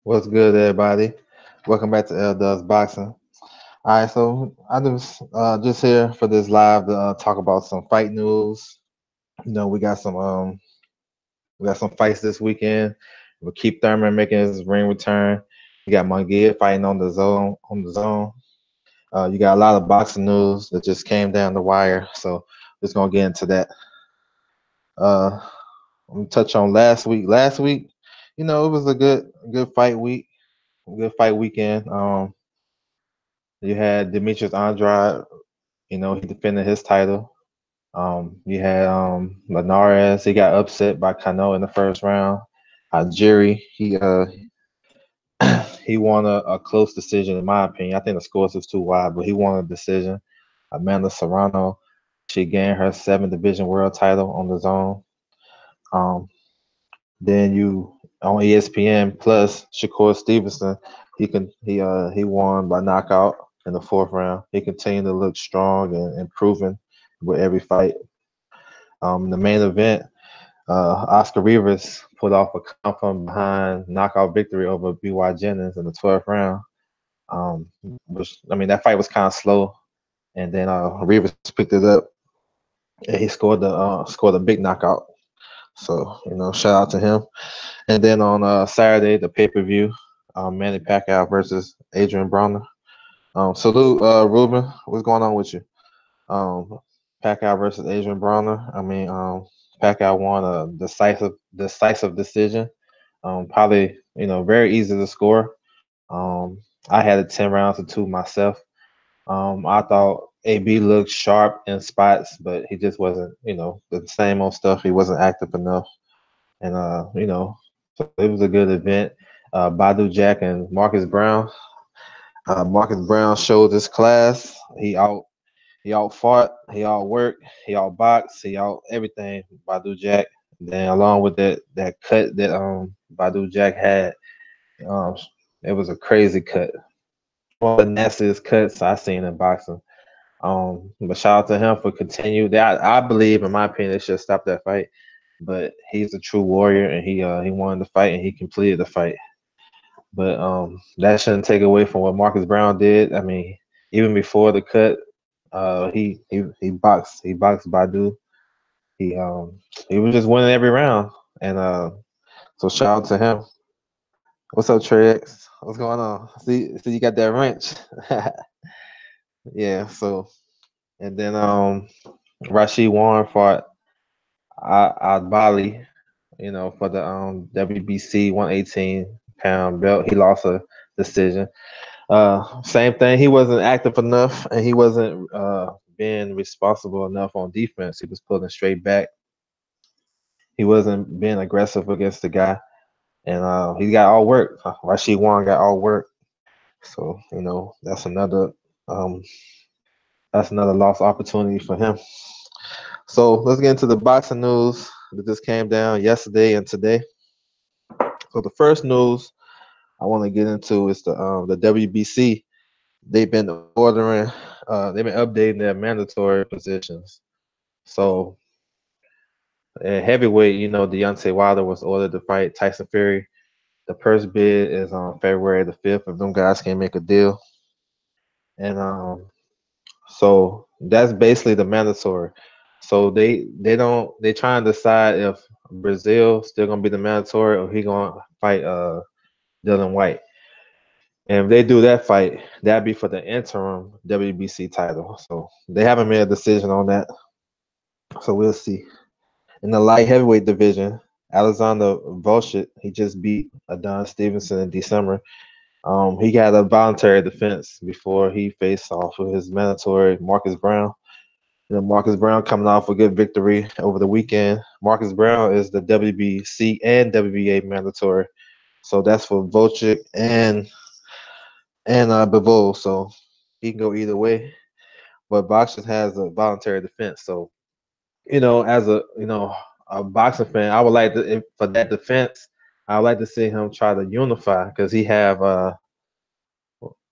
What's good, everybody? Welcome back to L Does Boxing. All right, so I just here for this live to talk about some fight news. We got some fights this weekend. We keep Thurman making his ring return. You got Munguia fighting on the zone. You got a lot of boxing news that just came down the wire, so just gonna get into that. Uh, I'm gonna touch on last week. Last week, it was a good fight week, good fight weekend. You had Demetrius Andrade. He defended his title. You had Marez. He got upset by Cano in the first round. Jerry, he won a close decision in my opinion. I think the scores was too wide, but he won a decision. Amanda Serrano, she gained her 7th division world title on the zone. Um, then you on ESPN Plus, Shakur Stevenson, he won by knockout in the 4th round. He continued to look strong and improving with every fight. The main event, Oscar Rivas put off a come from behind knockout victory over B.Y. Jennings in the 12th round. Which I mean that fight was kind of slow, and then Rivas picked it up and he scored a big knockout. So shout out to him. And then on Saturday, the pay-per-view, Manny Pacquiao versus Adrian Broner. Salute, Ruben. What's going on with you? Um, Pacquiao versus Adrian Broner. I mean, Pacquiao won a decisive decision. Probably, very easy to score. I had it 10 rounds to 2 myself. I thought AB looked sharp in spots, but he just wasn't, the same old stuff. He wasn't active enough. And so it was a good event. Badu Jack and Marcus Brown. Marcus Brown showed his class. He out fought, he out worked, he out boxed, he out everything. Badu Jack. Then along with that cut that Badu Jack had, um, it was a crazy cut. One of the nastiest cuts I seen in boxing. But shout out to him for continuing. That I believe, in my opinion, they should stop that fight. But he's a true warrior, and he won the fight and he completed the fight. But that shouldn't take away from what Marcus Brown did. I mean, even before the cut, he boxed Badu. He was just winning every round, and so shout out to him. What's up, Trey X? What's going on? See, you got that wrench. Yeah. So and then Rashid Warren fought Bali, for the WBC 118-pound belt. He lost a decision. Same thing. He wasn't active enough, and he wasn't being responsible enough on defense. He was pulling straight back. He wasn't being aggressive against the guy, and he got all work. Rashid Warren got all work. So um, that's another lost opportunity for him. So let's get into the boxing news that just came down yesterday and today. So the first news I want to get into is the WBC. They've been updating their mandatory positions. So at heavyweight, Deontay Wilder was ordered to fight Tyson Fury. The purse bid is on February the 5th if them guys can make a deal. And so that's basically the mandatory. So they try and decide if Brazil still gonna be the mandatory or he gonna fight Dillian Whyte. And if they do that fight, that'd be for the interim WBC title. So they haven't made a decision on that. So we'll see. In the light heavyweight division, Alexander Volchik, he just beat Adonis Stevenson in December. He got a voluntary defense before he faced off with his mandatory Marcus Brown. Marcus Brown coming off a good victory over the weekend. Marcus Brown is the WBC and WBA mandatory. So that's for Volchik and Bivol. So he can go either way. But boxing has a voluntary defense. So, as a boxing fan, I would like to, for that defense, I would like to see him try to unify because he have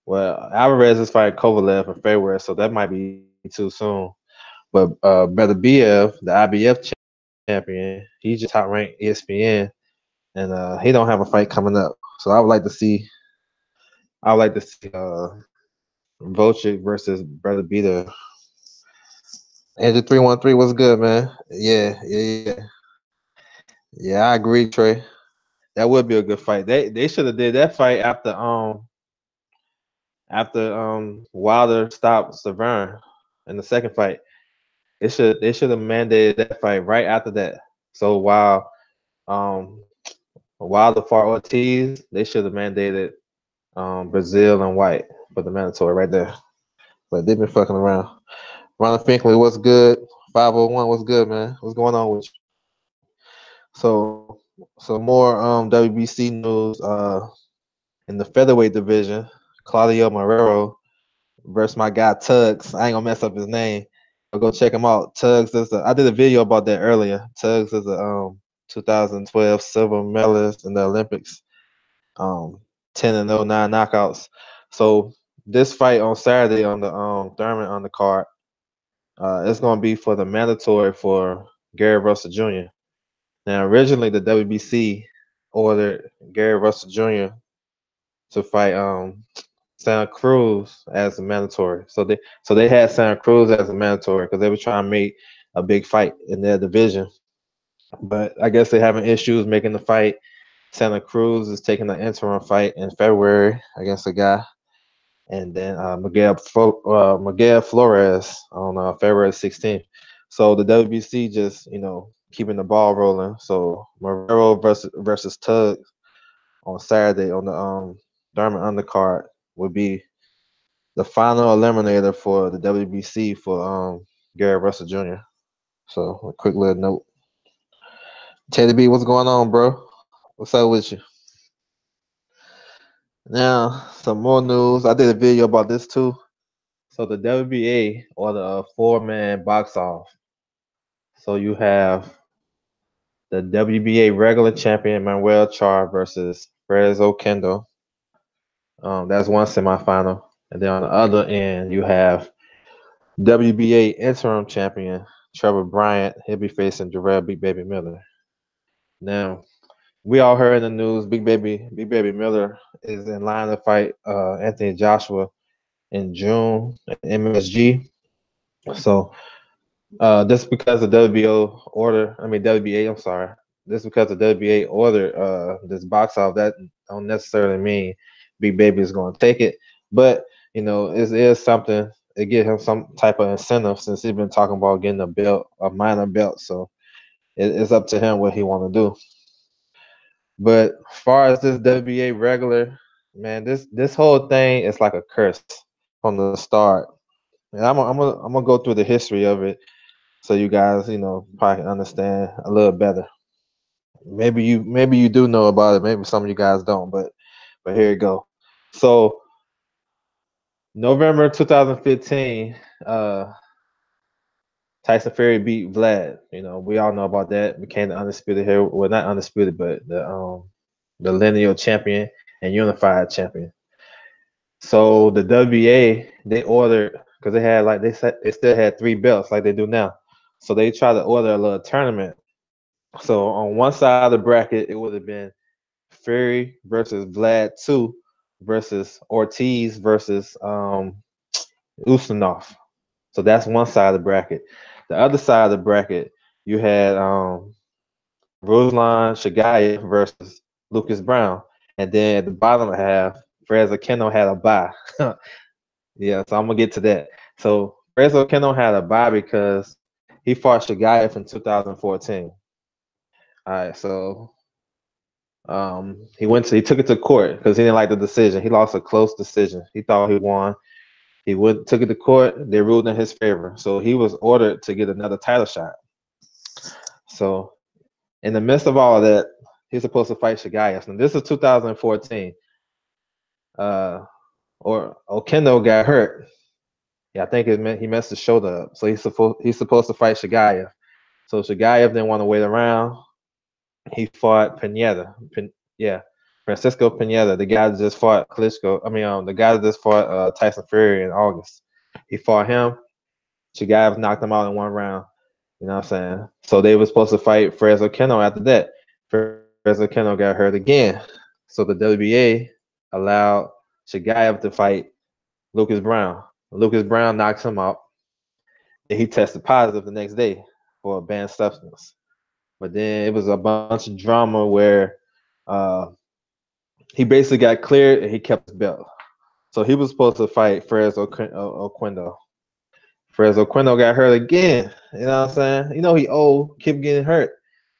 Alvarez is fighting Kovalev in February, so that might be too soon. But Beterbiev, the IBF champion, he's just top ranked ESPN, and he don't have a fight coming up. So I would like to see Volchik versus Brother Beater. And the 313 was good, man. Yeah. Yeah, I agree, Trey. That would be a good fight. They should have did that fight after Wilder stopped Severn in the second fight. They should have mandated that fight right after that. So while Wilder fought Ortiz, they should have mandated Brazil and White for the mandatory right there. But they've been fucking around. Ronald Finkley, what's good? 501, what's good, man? What's going on with you? So more WBC news. In the featherweight division, Claudio Marrero versus my guy Tugs. I ain't gonna mess up his name. But go check him out. Tugs is I did a video about that earlier. Tugs is a 2012 silver medalist in the Olympics. 10-0, 9 knockouts. So this fight on Saturday on the Thurman on the card, it's gonna be for the mandatory for Gary Russell Jr. Now originally the WBC ordered Gary Russell Jr. to fight Santa Cruz as a mandatory. So they had Santa Cruz as a mandatory because they were trying to make a big fight in their division. But I guess they're having issues making the fight. Santa Cruz is taking an interim fight in February against a guy. And then Miguel Flores on February 16th. So the WBC just, keeping the ball rolling. So Marrero versus Tugs on Saturday on the Thurman undercard would be the final eliminator for the WBC for Gary Russell Jr. So a quick little note. Teddy B, what's going on, bro? What's up with you? Now, some more news. I did a video about this too. So the WBA ordered a 4-man box off. So you have the WBA regular champion Manuel Char versus Perez Okendo. That's one semifinal. And then on the other end, you have WBA interim champion Trevor Bryant. He'll be facing Jarrell Big Baby Miller. Now, we all heard in the news Big Baby Miller is in line to fight Anthony Joshua in June at MSG. So just because the WBA, I'm sorry. Just because the WBA ordered this box off, that don't necessarily mean Big Baby is going to take it. But, it is something. It give him some type of incentive since he's been talking about getting a minor belt. So it's up to him what he want to do. But as far as this WBA regular, man, this whole thing is like a curse from the start. And I'm gonna go through the history of it so you guys, probably can understand a little better. Maybe you do know about it. Maybe some of you guys don't, but here you go. So November 2015, Tyson Fury beat Vlad. We all know about that. Became the undisputed hero. Well, not undisputed, but the lineal champion and unified champion. So the WBA, they ordered, because they had they still had 3 belts like they do now. So they tried to order a little tournament. So on one side of the bracket, it would have been Fury versus Vlad 2 versus Ortiz versus Usmanov. So that's one side of the bracket. The other side of the bracket, you had Ruslan Shagayev versus Lucas Brown. And then at the bottom half, Fraser Keno had a bye. Yeah, so I'm going to get to that. So Fraser Keno had a bye because he fought Shagayev in 2014. All right, so he took it to court because he didn't like the decision. He lost a close decision. He thought he won. He took it to court. They ruled in his favor. So he was ordered to get another title shot. So in the midst of all of that, he's supposed to fight Shagayev. And this is 2014. Or Okendo got hurt. Yeah, I think he messed his shoulder up. So he's supposed to fight Shagayev. So Shagayev didn't want to wait around. He fought Pineda. Francisco Pineda, the guy that just fought Klitschko. The guy that just fought Tyson Fury in August. He fought him. Shagayev knocked him out in 1 round. You know what I'm saying? So they were supposed to fight Fraser Keno after that. Fraser Keno got hurt again. So the WBA allowed Shigaev to fight Lucas Brown. Lucas Brown knocks him out, and he tested positive the next day for a banned substance. But then it was a bunch of drama where uh, he basically got cleared and he kept his belt. So he was supposed to fight Ferez Oquendo. Ferez Oquendo got hurt again. You know what I'm saying? You know he old, kept getting hurt.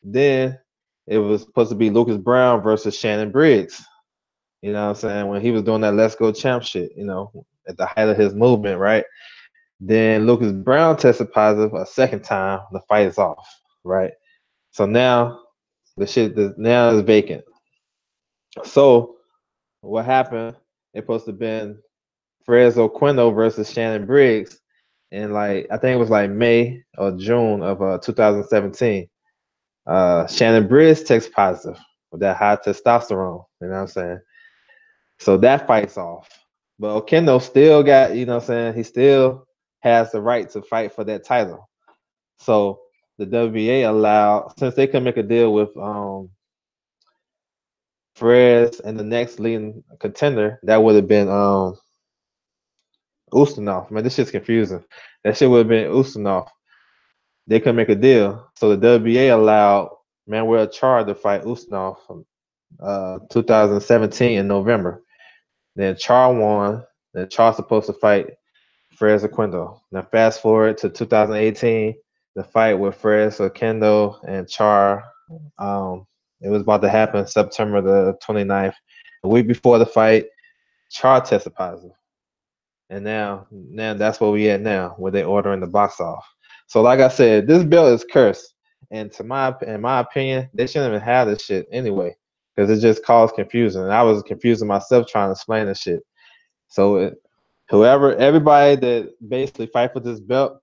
Then it was supposed to be Lucas Brown versus Shannon Briggs. You know what I'm saying? When he was doing that Let's Go Champ shit, you know, at the height of his movement, right? Then Lucas Brown tested positive a second time. The fight is off, right? So now now is vacant. So what happened? It supposed to have been Ferez Oquendo versus Shannon Briggs in like I think it was like May or June of 2017. Shannon Briggs tests positive with that high testosterone. You know what I'm saying? So that fight's off. But Oquendo still got, you know what I'm saying? He still has the right to fight for that title. So the WBA allowed, since they could make a deal with Perez and the next leading contender, that would have been Ustinov. Man, this shit's confusing. That shit would have been Ustinov. They couldn't make a deal. So the WBA allowed Manuel Char to fight Ustinov from 2017 in November. Then Char won. Then Char's supposed to fight Ferez Oquendo. Now fast forward to 2018, the fight with Ferez Oquendo and Char. It was about to happen September the 29th. A week before the fight, Char tested positive. And now that's where we at now, where they ordering the box off. So like I said, this bill is cursed. And in my opinion, they shouldn't even have this shit anyway. Because it just caused confusion. And I was confusing myself trying to explain this shit. So everybody that basically fight for this belt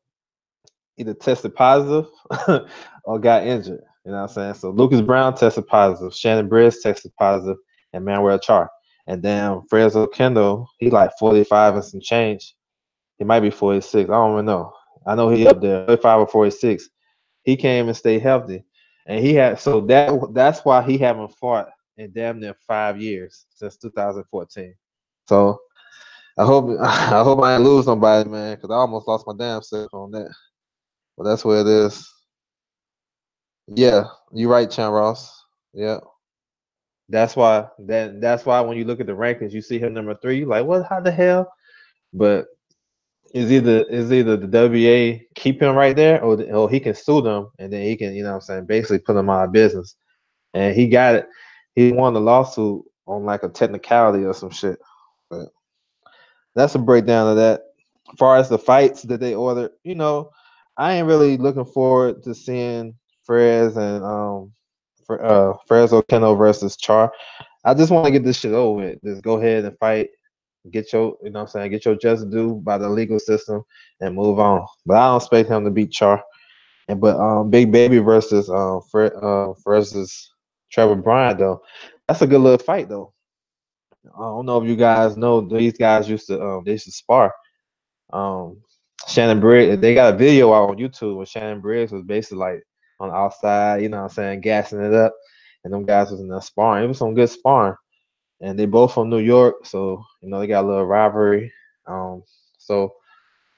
either tested positive or got injured. You know what I'm saying? So Lucas Brown tested positive, Shannon Briggs tested positive, and Manuel Char. And then Ferez Oquendo, he like 45 and some change. He might be 46. I don't even know. I know he up there, 45 or 46. He came and stayed healthy. And he had that's why he haven't fought in damn near 5 years since 2014. So I hope I ain't lose nobody, man, because I almost lost my damn self on that. But that's where it is. Yeah, you're right, Chan Ross. Yeah. That's why when you look at the rankings, you see him number 3. You're like, what? How the hell? But is either the WBA keep him right there, or he can sue them, and then he can, you know what I'm saying, basically put him out of business. And he got it. He won the lawsuit on like a technicality or some shit. But that's a breakdown of that. As far as the fights that they ordered, you know, I ain't really looking forward to seeing Ferez and Ferez Oquendo versus Char. I just want to get this shit over with. Just go ahead and fight. Get your, you know what I'm saying, get your just due by the legal system and move on. But I don't expect him to beat Char. But Big Baby versus versus Trevor Bryan though, that's a good little fight though. I don't know if you guys know these guys they used to spar. Um, Shannon Briggs, they got a video out on YouTube where Shannon Briggs was basically like on the outside, you know what I'm saying, gassing it up, and them guys was in there sparring. It was some good sparring, and they both from New York, so you know they got a little rivalry. So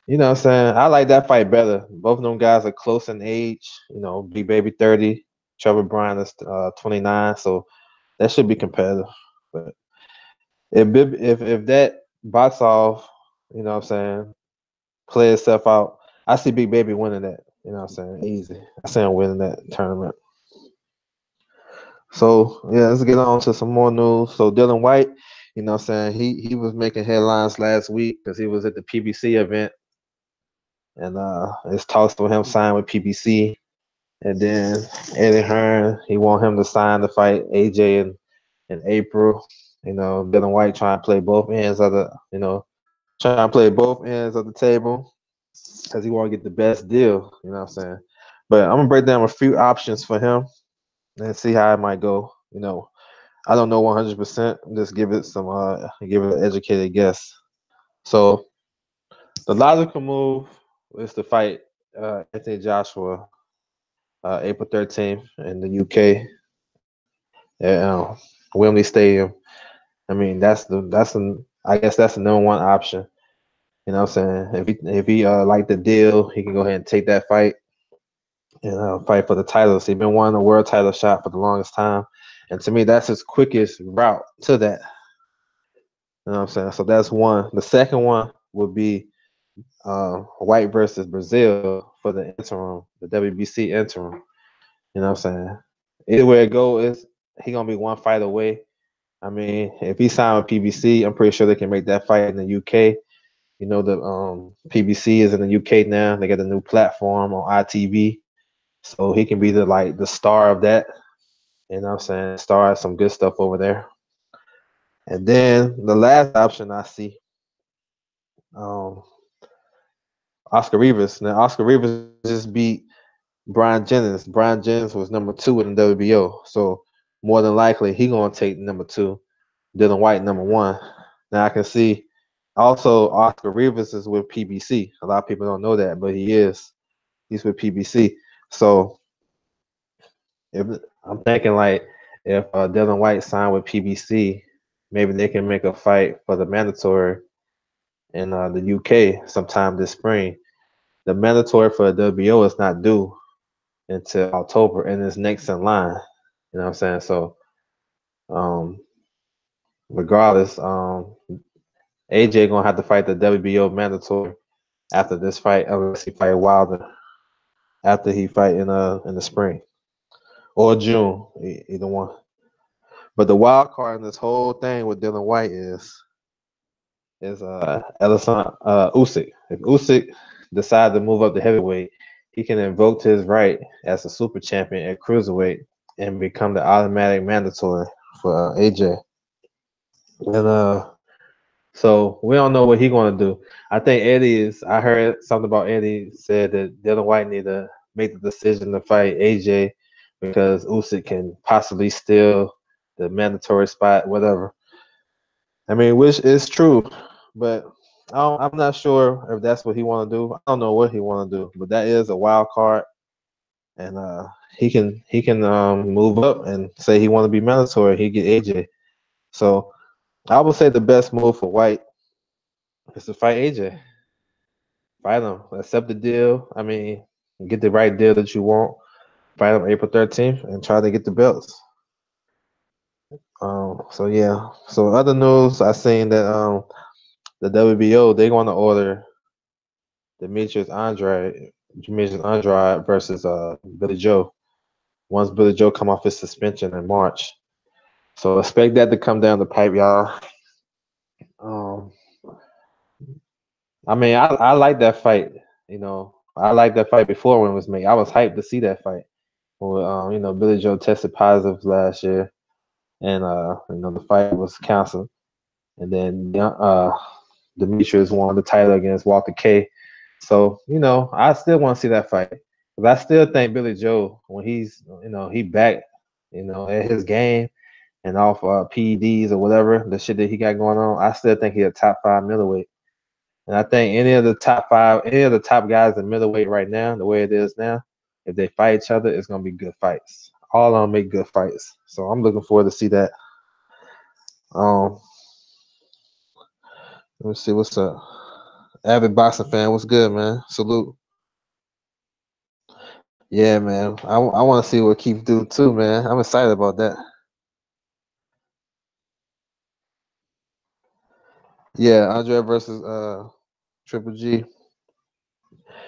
you know what I'm saying, I like that fight better. Both of them guys are close in age. You know, Big Baby 30, Trevor Bryan is 29, so that should be competitive. But if that box off, you know what I'm saying, play itself out, I see Big Baby winning that. You know what I'm saying? Easy. I see him winning that tournament. So yeah, let's get on to some more news. So Dillian Whyte, you know what I'm saying, he was making headlines last week because he was at the PBC event, and it's talks with him signing with PBC. And then Eddie Hearn, he want him to sign to fight AJ in April. You know, Dillian Whyte trying to play both ends of the, trying to play both ends of the table because he want to get the best deal. You know what I'm saying? But I'm gonna break down a few options for him and see how it might go. You know, I don't know 100%. Just give it give it an educated guess. So the logical move is to fight Anthony Joshua April 13th in the UK. Yeah, Wembley Stadium. I mean, I guess that's the number one option. You know what I'm saying? If he like the deal, he can go ahead and take that fight and fight for the title. So he's been wanting a world title shot for the longest time, and to me, that's his quickest route to that. You know what I'm saying? So that's one. The second one would be White versus Brazil for the interim, the WBC interim. You know what I'm saying? Either way it goes, he gonna be one fight away. I mean, if he signed with PBC, I'm pretty sure they can make that fight in the UK. You know, the PBC is in the UK now. They got a new platform on ITV, so he can be the star of that. You know what I'm saying? Star some good stuff over there. And then the last option I see, um, Oscar Rivas. Now Oscar Rivas just beat Brian Jennings. Brian Jennings was number 2 in the WBO, so more than likely he gonna take number 2. Dillian Whyte number 1. Now I can see also Oscar Rivas is with PBC. A lot of people don't know that, but he is. He's with PBC. So if I'm thinking like if Dillian Whyte signed with PBC, maybe they can make a fight for the mandatory in the UK sometime this spring. The mandatory for the WBO is not due until October and is next in line. You know what I'm saying? So um, regardless, AJ gonna have to fight the WBO mandatory after this fight, unless he fight Wilder after he fight in the spring or June, either one. But the wild card in this whole thing with Dillian Whyte is Ellison Usyk. If Usyk decides to move up to heavyweight, he can invoke his right as a super champion at cruiserweight and become the automatic mandatory for AJ. And so we don't know what he's gonna do. I think Eddie is. I heard something about Eddie said that Dillian Whyte need to make the decision to fight AJ because Usyk can possibly steal the mandatory spot, whatever. I mean, which is true, but I'm not sure if that's what he want to do. I don't know what he want to do, but that is a wild card, and he can move up and say he want to be mandatory. He get AJ. So I would say the best move for White is to fight AJ. Fight him. Accept the deal. I mean, get the right deal that you want. Fight him April 13th and try to get the belts. So yeah. So other news, I seen that the WBO they want to order Demetrius Andrade versus Billy Joe. Once Billy Joe come off his suspension in March, so expect that to come down the pipe, y'all. Um, I mean, I like that fight. You know, I liked that fight before when it was made. I was hyped to see that fight. Well, Billy Joe tested positive last year, and the fight was canceled. And then Demetrius won the title against Walter K. So I still want to see that fight, but I still think Billy Joe, when he back, at his game and off PEDs or whatever the shit that he got going on, I still think he's a top 5 middleweight. And I think any of the top 5, any of the top guys in middleweight right now, the way it is now, if they fight each other, it's gonna be good fights. All of them make good fights. So I'm looking forward to see that. Um, let me see what's up. Avid boxing fan, what's good, man? Salute. Yeah, man. I want to see what Keith do too, man. I'm excited about that. Yeah, Andre versus Triple G.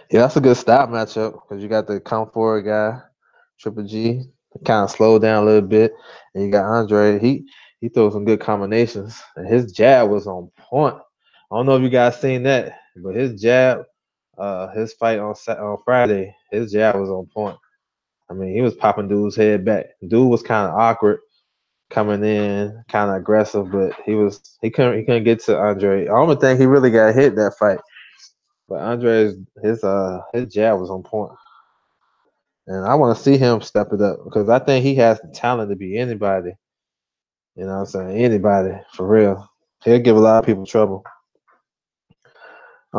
Yeah, that's a good style matchup because you got the come forward guy, Triple G, kind of slow down a little bit, and you got Andre. He throws some good combinations, and his jab was on point. I don't know if you guys seen that, but his jab, his fight on Friday, his jab was on point. I mean, he was popping dude's head back. Dude was kind of awkward coming in, kind of aggressive, but he couldn't get to Andre. I don't think he really got hit that fight. But Andre's his jab was on point, and I want to see him step it up because I think he has the talent to be anybody. You know what I'm saying? Anybody for real. He'll give a lot of people trouble.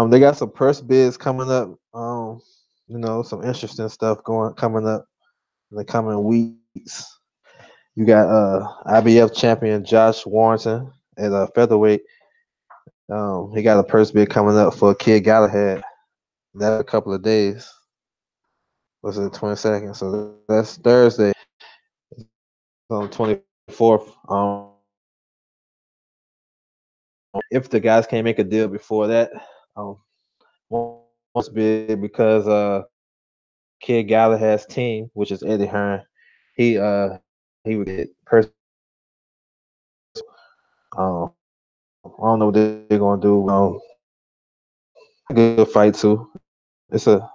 They got some purse bids coming up. Some interesting stuff coming up in the coming weeks. You got IBF champion Josh Warrington at featherweight. He got a purse bid coming up for Kid Galahad. That's a couple of days. Was it 22nd? So that's Thursday. On 24th. If the guys can't make a deal before that, wants bid because Kid Galahad's team, which is Eddie Hearn, he would get person. I don't know what they're gonna do. Good fight too. It's a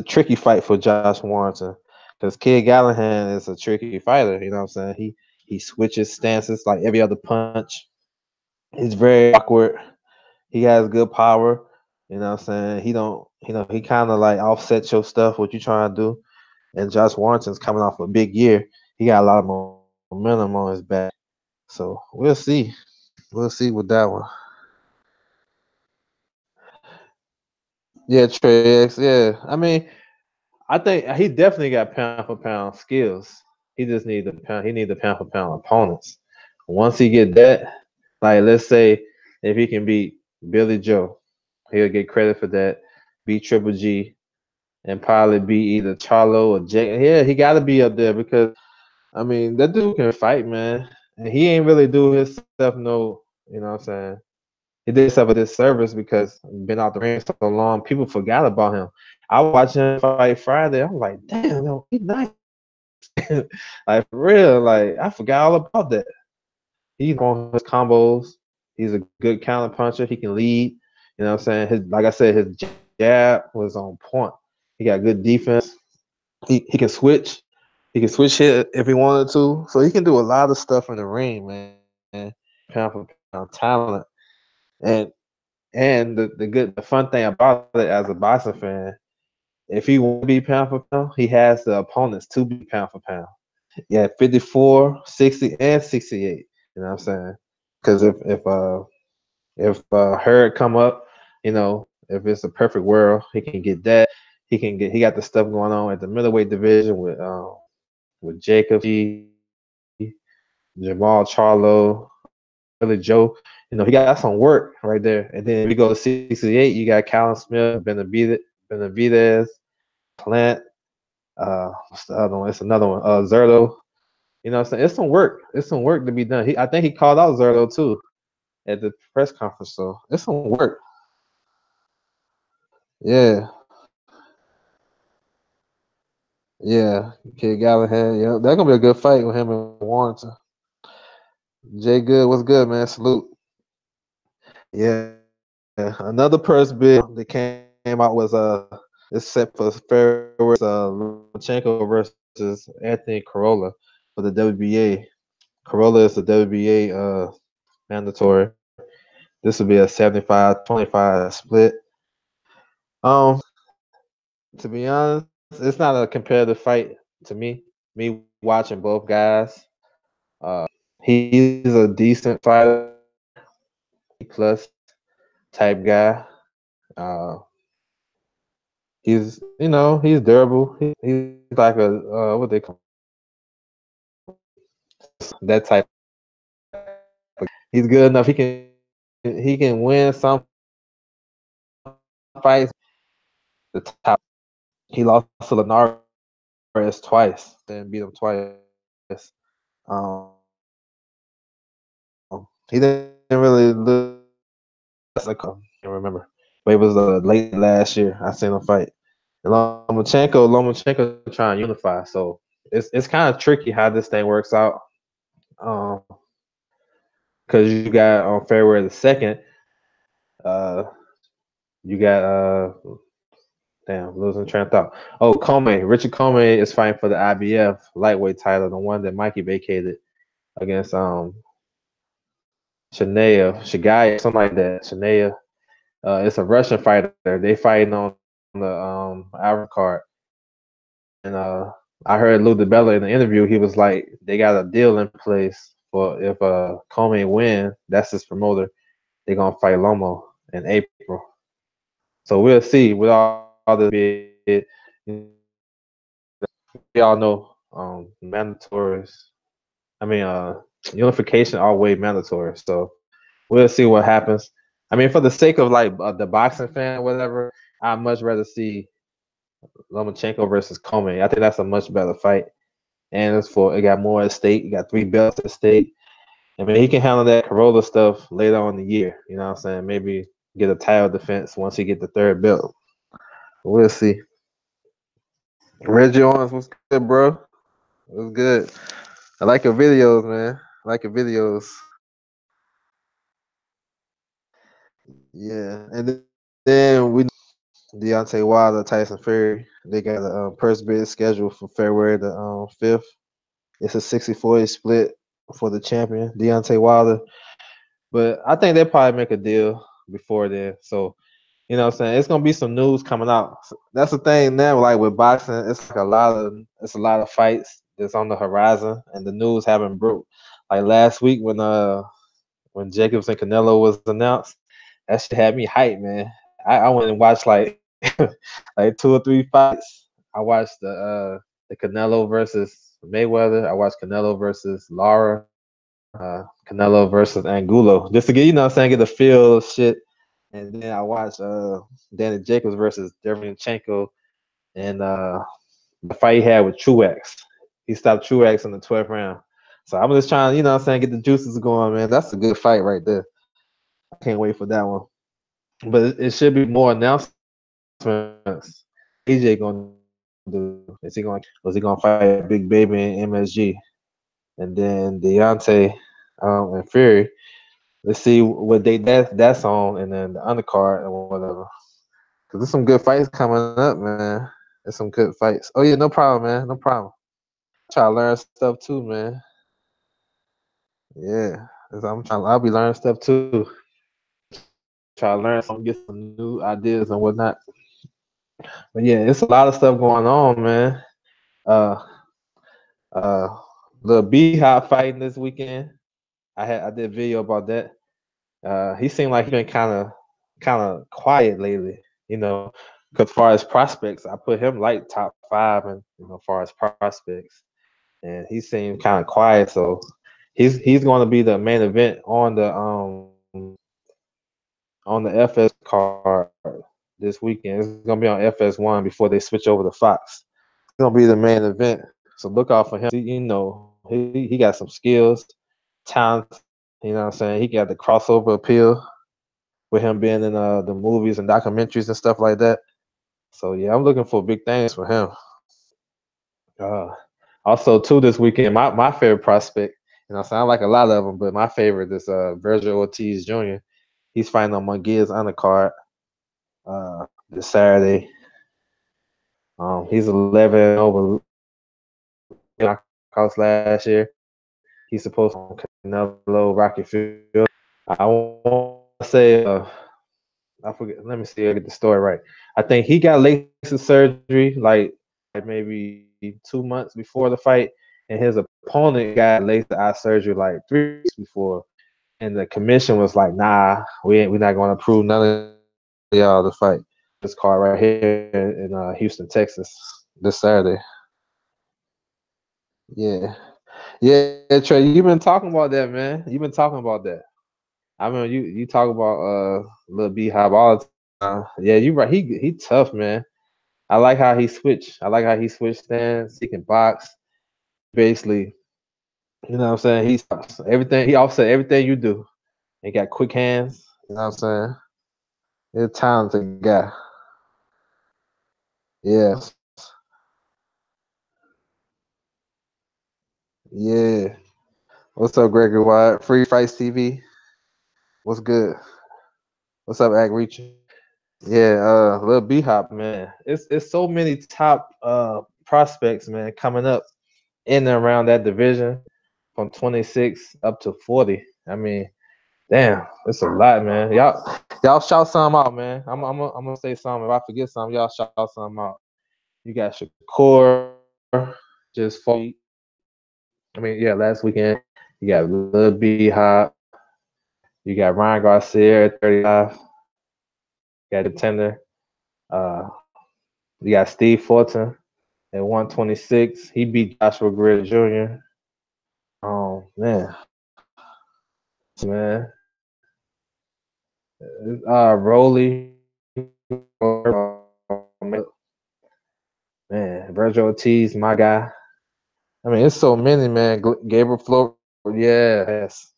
tricky fight for Josh Warrington because Kid Galahad is a tricky fighter. You know what I'm saying? He switches stances like every other punch. He's very awkward. He has good power. You know what I'm saying? He don't. He kind of like offsets your stuff. What you trying to do? And Josh Warrington's coming off a big year. He got a lot of momentum on his back. So we'll see. We'll see with that one. Yeah, Trey X. Yeah, I mean, I think he definitely got pound for pound skills. He just need the pound. He need the pound for pound opponents. Once he get that, like let's say if he can beat Billy Joe, he'll get credit for that. Beat Triple G and probably beat either Charlo or Jake. Yeah, he got to be up there because I mean that dude can fight, man, and he ain't really do himself no. You know what I'm saying? He did himself a disservice because been out the ring so long, people forgot about him. I watched him fight Friday. I'm like, damn, yo, he nice. Like for real, like I forgot all about that. He's on his combos. He's a good counter puncher. He can lead. You know what I'm saying? Like I said, his jab was on point. He got good defense. He can switch. He can switch hit if he wanted to. So he can do a lot of stuff in the ring, man. Pound for pound talent. And the fun thing about it as a boxing fan, if he want to be pound for pound, he has the opponents to be pound for pound. Yeah, 54, 60, and 68. You know what I'm saying? Because if Hurd come up, if it's a perfect world, he can get that. He got the stuff going on at the middleweight division with Jacob G, Jamal Charlo, Billy Joe. He got some work right there. And then we go to 68, you got Callum Smith, Benavidez, Plant. What's the other one? It's another one. Zerto. You know what I'm saying? It's some work. It's some work to be done. I think he called out Zerto too at the press conference. So it's some work. Yeah. Yeah. Kid Galahad. Yeah. That's gonna be a good fight with him and Warrington. Jay Good, what's good, man? Salute. Yeah. Another purse bid that came out was it's set for February Lomachenko versus Anthony Corolla for the WBA. Corolla is the WBA mandatory. This will be a 75-25 split. To be honest, it's not a competitive fight to me. Me watching both guys. He's a decent fighter, plus type guy. He's durable. He's like a what they call that type. He's good enough. He can win some fights. The top. He lost to Linares twice, then beat him twice. Um, he didn't really look. I can't remember, but it was late last year. I seen him fight. And Lomachenko trying to unify. So it's kind of tricky how this thing works out. Because you got on February the 2nd, you got losing train of thought. Oh, Richard Comey is fighting for the IBF lightweight title, the one that Mikey vacated against Shigaya, something like that. Shania. It's a Russian fighter. They fighting on the Ivory card. And I heard Lou DiBella in the interview. He was like, they got a deal in place for if Comey win, that's his promoter. They're gonna fight Lomo in April. So we'll see. With all this, we all know mandatories. I mean, unification always mandatory. So we'll see what happens. I mean, for the sake of like the boxing fan or whatever, I'd much rather see Lomachenko versus Comey. I think that's a much better fight. And it got more at stake. You got 3 belts at stake. I mean, he can handle that Corolla stuff later on in the year. You know what I'm saying? Maybe get a title defense once he get the 3rd belt. We'll see. Reggie Owens, what's good, bro? What's good? I like your videos, man. I like your videos. Yeah, and then we Deontay Wilder, Tyson Fury. They got a purse bid scheduled for February the 5th. It's a 60-40 split for the champion, Deontay Wilder. But I think they'll probably make a deal before then. So, you know what I'm saying? It's gonna be some news coming out. That's the thing now, like with boxing, it's like a lot of fights that's on the horizon and the news haven't broke. Like last week when Jacobs and Canelo was announced, that shit had me hyped, man. I went and watched like like 2 or 3 fights. I watched the Canelo versus Mayweather. I watched Canelo versus Lara. Canelo versus Angulo, just to get get the feel of shit. And then I watched Danny Jacobs versus Derevyanchenko, and the fight he had with Truex. He stopped Truex in the 12th round. So I'm just trying, get the juices going, man. That's a good fight right there. I can't wait for that one. But it should be more announcements. AJ gonna do? Was he gonna fight Big Baby and MSG, and then Deontay and Fury? Let's see what date that's on, and then the undercard and whatever. Cause there's some good fights coming up, man. There's some good fights. Oh yeah, no problem, man. No problem. Try to learn stuff too, man. Yeah, I'll be learning stuff too. Try to learn some, get some new ideas and whatnot. But yeah, it's a lot of stuff going on, man. Uh, uh, the Beehive fighting this weekend. I did a video about that. He seemed like he been kind of quiet lately, you know. Because far as prospects, I put him like top 5, and far as prospects, and he seemed kind of quiet. So he's going to be the main event on the FS card this weekend. It's going to be on FS1 before they switch over to Fox. It's going to be the main event. So look out for him. He got some skills, talent. You know what I'm saying? He got the crossover appeal with him being in the movies and documentaries and stuff like that. So yeah, I'm looking for big things for him. Also, too, this weekend, my favorite prospect, I sound like a lot of them, but my favorite is Virgil Ortiz Jr. He's fighting on Munguia's undercard this Saturday. He's 11 over knockouts last year. He's supposed to Canelo Rocky Field. I want to say, I forget. Let me see. I get the story right. I think he got LASIK surgery like maybe 2 months before the fight, and his opponent got LASIK eye surgery like 3 weeks before. And the commission was like, "Nah, we're not going to approve none of y'all to fight." This card right here in Houston, Texas, this Saturday. Yeah, yeah, Trey, you've been talking about that, man. You've been talking about that. I remember you talk about Lil Beehive all the time. Yeah, you right. He tough, man. I like how he switched. I like how he switched stands. He can box. Basically, you know what I'm saying? He's everything. He offset everything you do. He got quick hands. You know what I'm saying? He's a talented guy. Yeah. Yeah. What's up, Gregory Wyatt? Free Fights TV. What's good? What's up, Ag Reach? Yeah, Lil B-Hop, man. It's so many top prospects, man, coming up in and around that division from 26 up to 40. I mean, damn, it's a lot, man. Y'all shout some out, man. I'm gonna say something. If I forget something, y'all shout some out. You got Shakur just fought. I mean, yeah, last weekend. You got Lil B Hop. You got Ryan Garcia at 35. You got the tender. Uh, you got Steve Fulton. at 126. He beat Joshua Greer Jr. Man, man, Rolly, man, Virgil Ortiz, my guy. I mean, it's so many, man. Gabriel Flores, yes,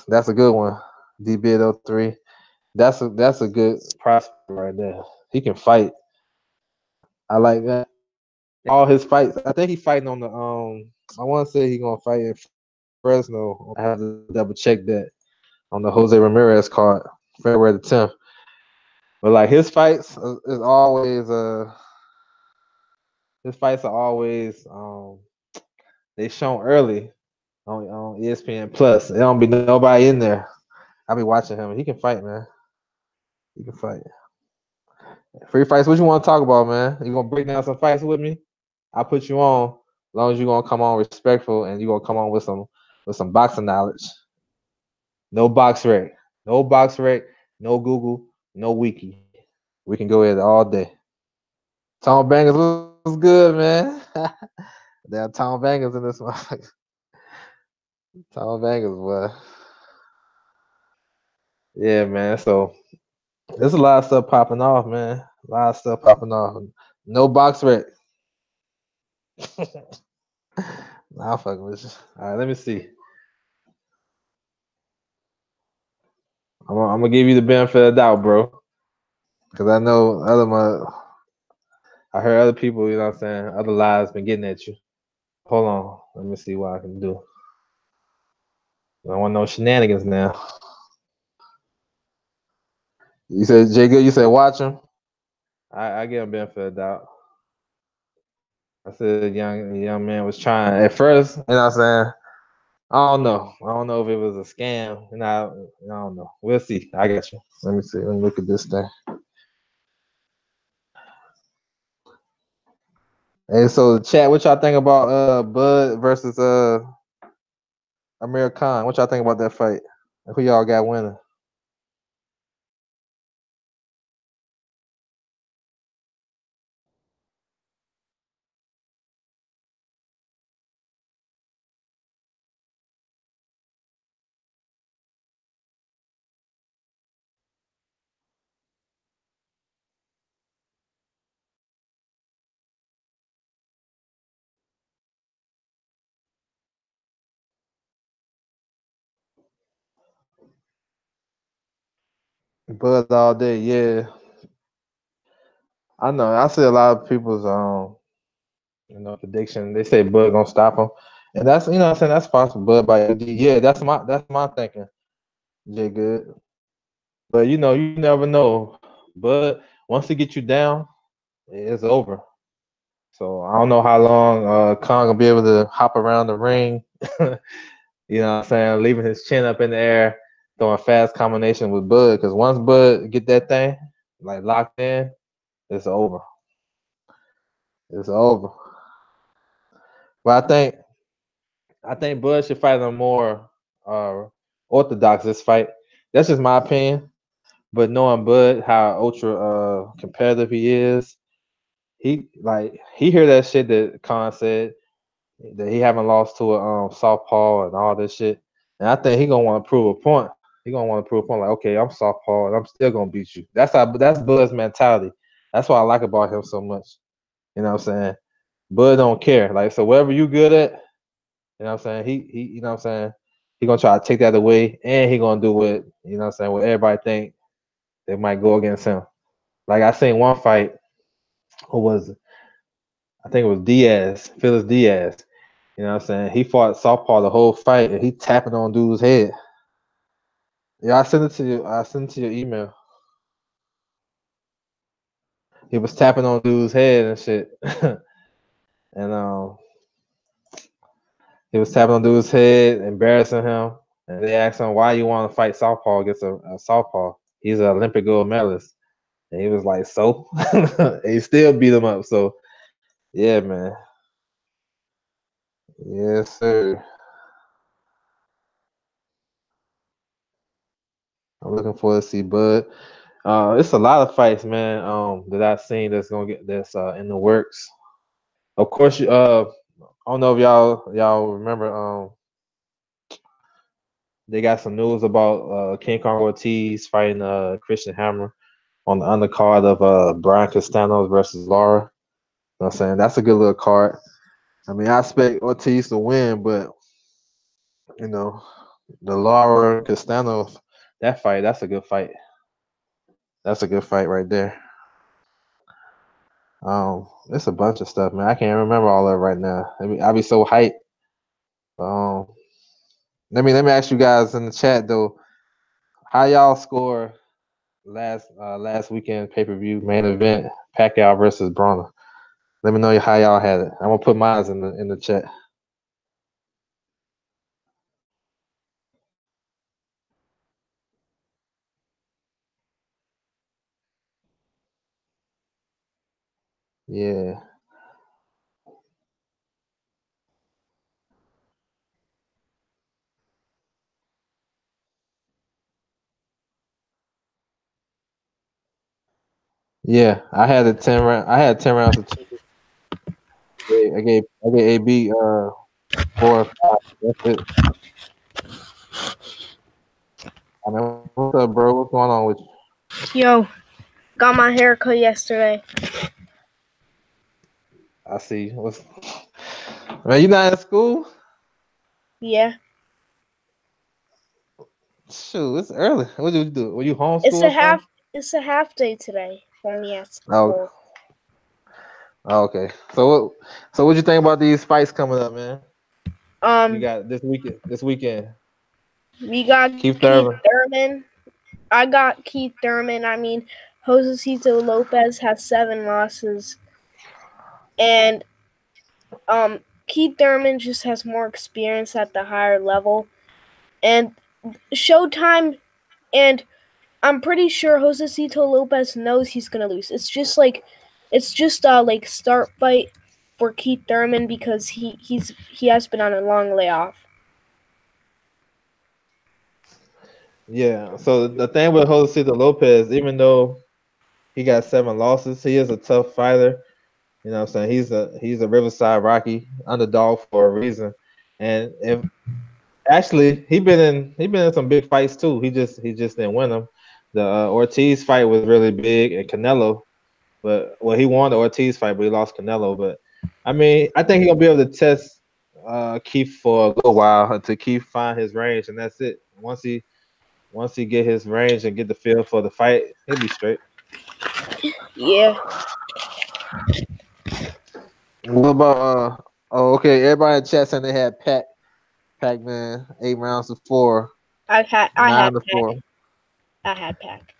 that's a good one. DB03, that's a good prospect right there. He can fight. I like that. All his fights, I think he's fighting on the I want to say he's gonna fight in Fresno. I have to double check that on the Jose Ramirez card, February the 10th. But like his fights are always they shown early on ESPN Plus. There don't be nobody in there. I be watching him. He can fight, man. He can fight. Free fights. What you want to talk about, man? You gonna break down some fights with me? I'll put you on. As long as you gonna come on respectful and you gonna come on with some boxing knowledge. No box rec. No box rec. No Google. No wiki. We can go at it all day. Tom Bangers was good, man. There are Tom Bangers in this motherfucker. Tom Bangers, boy. Yeah, man. So there's a lot of stuff popping off, man. A lot of stuff popping off. No box rec. Nah, I'm fucking with you. All right, let me see. I'm gonna give you the benefit of the doubt, bro. Because I know I heard other people, you know what I'm saying, other lives been getting at you. Hold on. Let me see what I can do. I don't want no shenanigans now. You said Jay Good, you said watch him. I give him benefit of the doubt. I said young man was trying at first, you know what I'm saying? I don't know. I don't know if it was a scam. I don't know. We'll see. I got you. Let me see. Let me look at this thing. Hey, so chat, what y'all think about Bud versus Amir Khan? What y'all think about that fight? Who y'all got winning? Bud all day, yeah. I know. I see a lot of people's prediction. They say Bud gonna stop him, and that's what I'm saying, that's possible. Bud by AD. Yeah, that's my thinking. Jay Good, but you never know. Bud once he get you down, it's over. So I don't know how long Khan gonna be able to hop around the ring. You know what I'm saying? Leaving his chin up in the air, throwing fast combination with Bud. Because once Bud get that thing like locked in, it's over. It's over. But I think Bud should fight a more orthodox this fight. That's just my opinion. But knowing Bud, how ultra competitive he is, he hear that shit that Khan said that he haven't lost to a southpaw and all this shit. And I think he gonna want to prove a point. He gonna want to prove a point like, okay, I'm southpaw and I'm still gonna beat you. That's Bud's mentality. That's what I like about him so much. You know what I'm saying? Bud don't care. Like, so whatever you good at, you know what I'm saying? He you know what I'm saying? He gonna try to take that away, and he gonna do what, you know what I'm saying, what everybody think they might go against him. Like I seen one fight, who was it? I think it was Diaz, Phyllis Diaz. You know what I'm saying? He fought southpaw the whole fight, and he tapping on dude's head. Yeah, I sent it to you. I sent it to your email. He was tapping on dude's head and shit, and he was tapping on dude's head, embarrassing him. And they asked him, "Why you want to fight southpaw against a southpaw? He's an Olympic gold medalist." And he was like, "So," and he still beat him up. So, yeah, man. Yes, sir. I'm looking forward to see Bud. It's a lot of fights, man. That I've seen that's in the works. Of course, I don't know if y'all remember. They got some news about King Kong Ortiz fighting Christian Hammer on the undercard of Brian Castanos versus Lara. You know what I'm saying? That's a good little card. I mean, I expect Ortiz to win, but you know, the Lara Castanos, that's a good fight. That's a good fight right there. It's a bunch of stuff, man. I can't remember all of it right now. I mean, I'll be so hyped. Um, let me ask you guys in the chat though, how y'all score last weekend pay-per-view main event, Pacquiao versus Bronner. Let me know how y'all had it. I'm gonna put mine in the chat. Yeah. Yeah, I had a 10 round. I had 10 rounds of two. I gave AB 4 or 5. That's it. I mean, what's up, bro? What's going on with you? Yo, got my hair cut yesterday. I see. Man, you not in school? Yeah. Shoot, it's early. What did you do? Were you homeschooled It's or something? it's a half day today for me at Oh, school. okay. So what you think about these fights coming up, man? We Um, got this weekend. This weekend. we got Keith Keith Thurman. Thurman. I got Keith Thurman. I mean, Josecito Lopez has 7 losses, and Keith Thurman just has more experience at the higher level, and Showtime, and I'm pretty sure Josecito Lopez knows he's gonna lose. It's just like start fight for Keith Thurman because he has been on a long layoff. Yeah. So the thing with Josecito Lopez, even though he got 7 losses, he is a tough fighter. You know what I'm saying? He's a Riverside Rocky underdog for a reason. And if actually he been in some big fights too. He just didn't win them. The Ortiz fight was really big, and Canelo, but well, he won the Ortiz fight, but he lost Canelo. But I mean, I think he'll be able to test Keith for a little while until Keith find his range, and that's it. Once he get his range and get the feel for the fight, he'll be straight. Yeah, What about oh, okay, everybody in chat saying they had Pac-Man 8 rounds to 4, I had 9 to 4, Pac. I had Pac.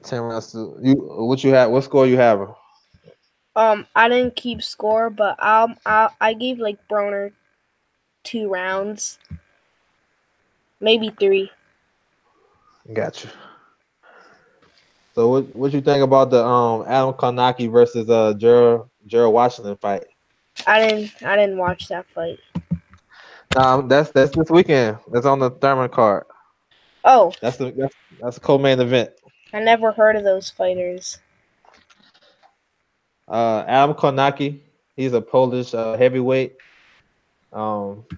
10 rounds to you. What you have? What score you have? I didn't keep score, but I gave like Broner 2 rounds, maybe 3. Got you. So what you think about the Adam Karnacki versus Gerald Washington fight? I didn't watch that fight. That's this weekend. That's on the Thurman card. Oh, That's a co-main event. I never heard of those fighters. Adam Karnacki, he's a Polish heavyweight.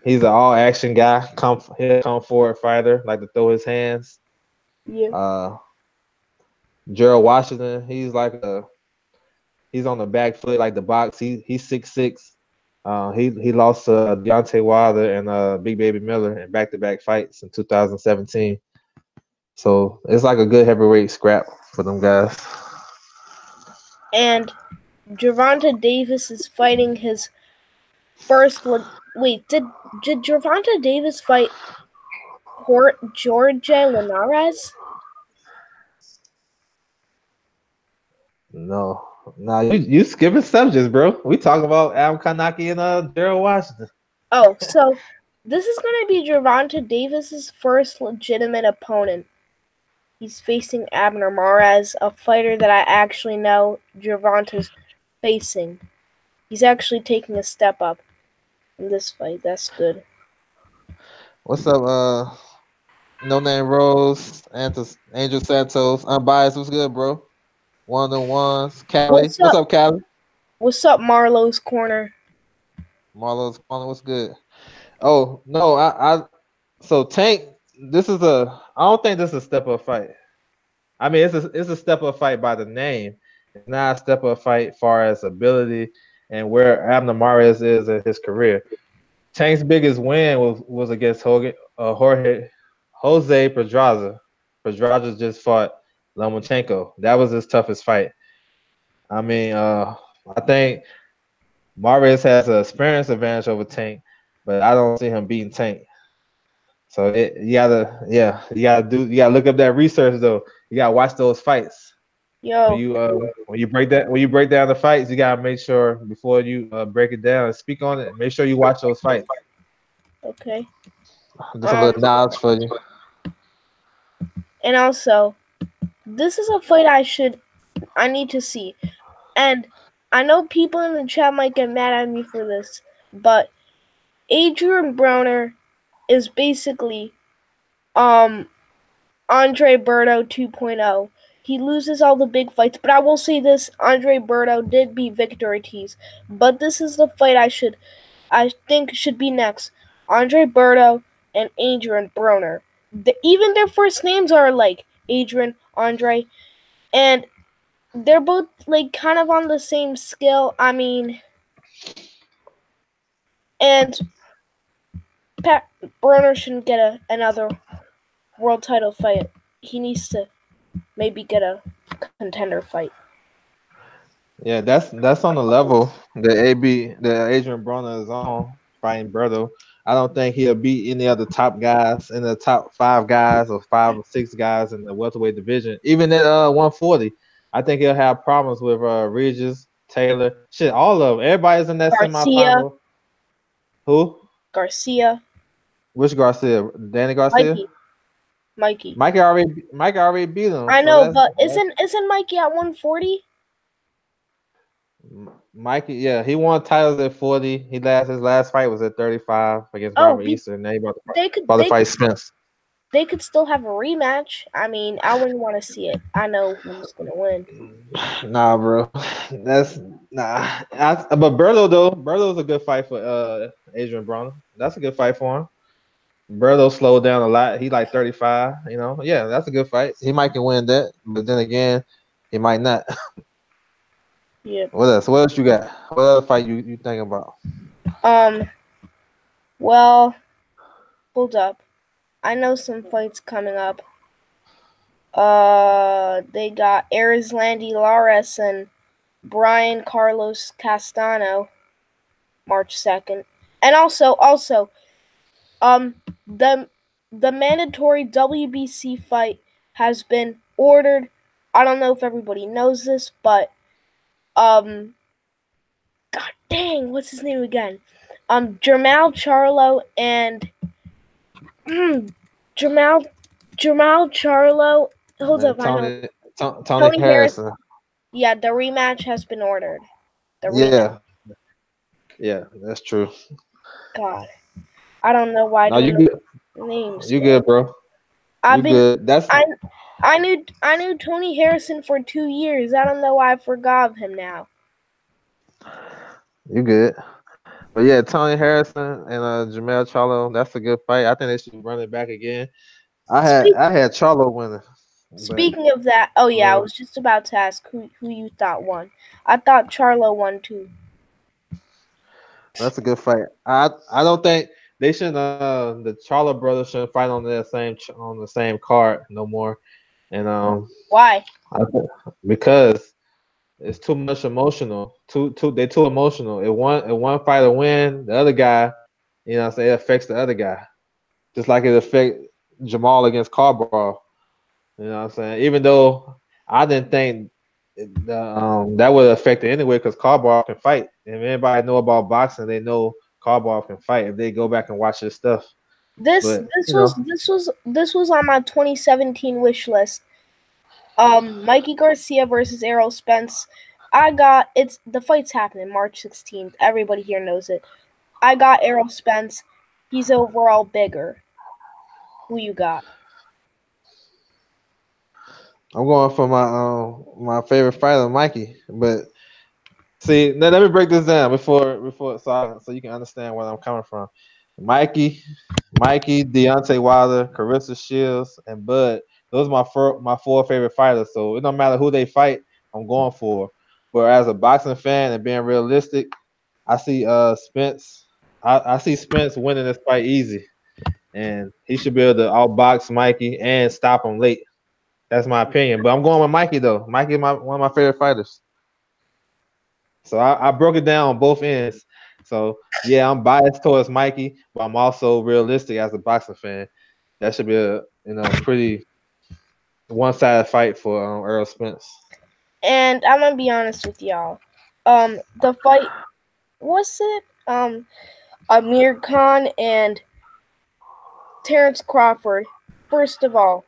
He's an all-action guy. He'll come forward fighter, like to throw his hands. Yeah. Gerald Washington, he's on the back foot like the box. He's 6'6". He lost to Deontay Wilder and Big Baby Miller in back-to-back fights in 2017. So it's like a good heavyweight scrap for them guys. And Gervonta Davis is fighting his first. Wait, did Gervonta Davis fight Jorge Linares? No, you skipping subjects, bro. We talk about Adam Kanaki and Gerald Washington. Oh, so this is gonna be Gervonta Davis's first legitimate opponent. He's facing Abner Marez, a fighter that I actually know Gervonta's facing. He's actually taking a step up in this fight. That's good. What's up, No Name Rose, Angel Santos, Unbiased? What's good, bro? One on ones, Callie. What's up, Callie? What's up, Marlowe's Corner? Marlo's calling. What's good? Oh no, so Tank. This is a. I don't think this is a step up fight. I mean, it's a step up fight by the name. It's not a step up fight far as ability and where Abner Marez is in his career. Tank's biggest win was against Jose Pedraza. Pedraza just fought Lomachenko. That was his toughest fight. I mean, I think Marez has an experience advantage over Tank, but I don't see him beating Tank. So you gotta look up that research though. You gotta watch those fights. When Yo, you break down the fights, you gotta make sure before you break it down and speak on it. Make sure you watch those fights. okay. Just a little knowledge for you. And also, this is a fight I need to see. And I know people in the chat might get mad at me for this, but Adrian Broner is basically Andre Berto 2.0. He loses all the big fights, but I will say this: Andre Berto did beat Victor Ortiz. But this is the fight I think should be next: Andre Berto and Adrian Broner. Even their first names are like Adrian, Andre, and they're both like kind of on the same scale. I mean, and Pat Broner shouldn't get another world title fight. He needs to maybe get a contender fight. Yeah, that's on the level that Adrian Broner is on fighting Berto. I don't think he'll beat any of the top guys in the top 5 guys or 5 or 6 guys in the welterweight division. Even at 140, I think he'll have problems with Regis, Taylor, shit, all of them. Everybody's in that Garcia, semifinal. Who? Garcia, Which Garcia? Danny Garcia? Mikey. Mikey already beat him. I So know, but that's isn't Mikey at 140? Mikey, yeah, he won titles at 40. His last fight was at 35 against Oh, Robert Easter. And now he they could about to they fight could Spence. they could still have a rematch. I mean, I wouldn't want to see it. I know who's gonna win. Nah, bro, that's nah. But Berto's a good fight for Adrian Broner. That's a good fight for him. Berto slowed down a lot. He like 35. Yeah, that's a good fight. He might can win that, but then again, he might not. Yeah. What else? What else you got? What other fight you think about? Well, hold up. I know some fights coming up. They got Erislandy Lares and Brian Carlos Castano, March 2nd. And also, the mandatory WBC fight has been ordered. I don't know if everybody knows this, but God dang, what's his name again? Jamal Charlo and Jamal Charlo. Hold up, I know. Tony Tony Harris. Harrison. Yeah, the rematch has been ordered. The rematch. Yeah, that's true. God, I don't know why I No, you don't good. know names. You good, bro. I've You been good. That's I knew Tony Harrison for 2 years. I don't know why I forgot him now. you good. But yeah, Tony Harrison and Jamel Charlo, that's a good fight. I think they should run it back again. Speak, I had Charlo winning, but Speaking of that, oh yeah, I yeah, was just about to ask who you thought won. I thought Charlo won too. that's a good fight. I don't think they shouldn't. The Charlo brothers shouldn't fight on the same card no more. And Why? because it's too much emotional. They're too emotional. If one fighter win, the other guy, what I'm saying, it affects the other guy. Just like it affect Jamal against Carball. You know what I'm saying? Even though I didn't think that would affect it anyway, because Carball can fight. If anybody know about boxing, they know Carball can fight if they go back and watch his stuff. This But this was this was on my 2017 wish list. Mikey Garcia versus Errol Spence. The fight's happening March 16th. Everybody here knows it. I got Errol Spence. He's overall bigger. Who you got? I'm going for my favorite fighter, Mikey. But See, now let me break this down before so you can understand where I'm coming from. Mikey, Deontay Wilder, Carissa Shields, and Bud. Those are my four favorite fighters. So it don't matter who they fight, I'm going for. But as a boxing fan and being realistic, I see Spence. I see Spence winning this fight easy, and he should be able to outbox Mikey and stop him late. That's my opinion. But I'm going with Mikey though. Mikey is one of my favorite fighters. So I broke it down on both ends. So yeah, I'm biased towards Mikey, but I'm also realistic as a boxing fan. That should be a pretty one-sided fight for Earl Spence. And I'm gonna be honest with y'all. The fight was it Amir Khan and Terrence Crawford. First of all,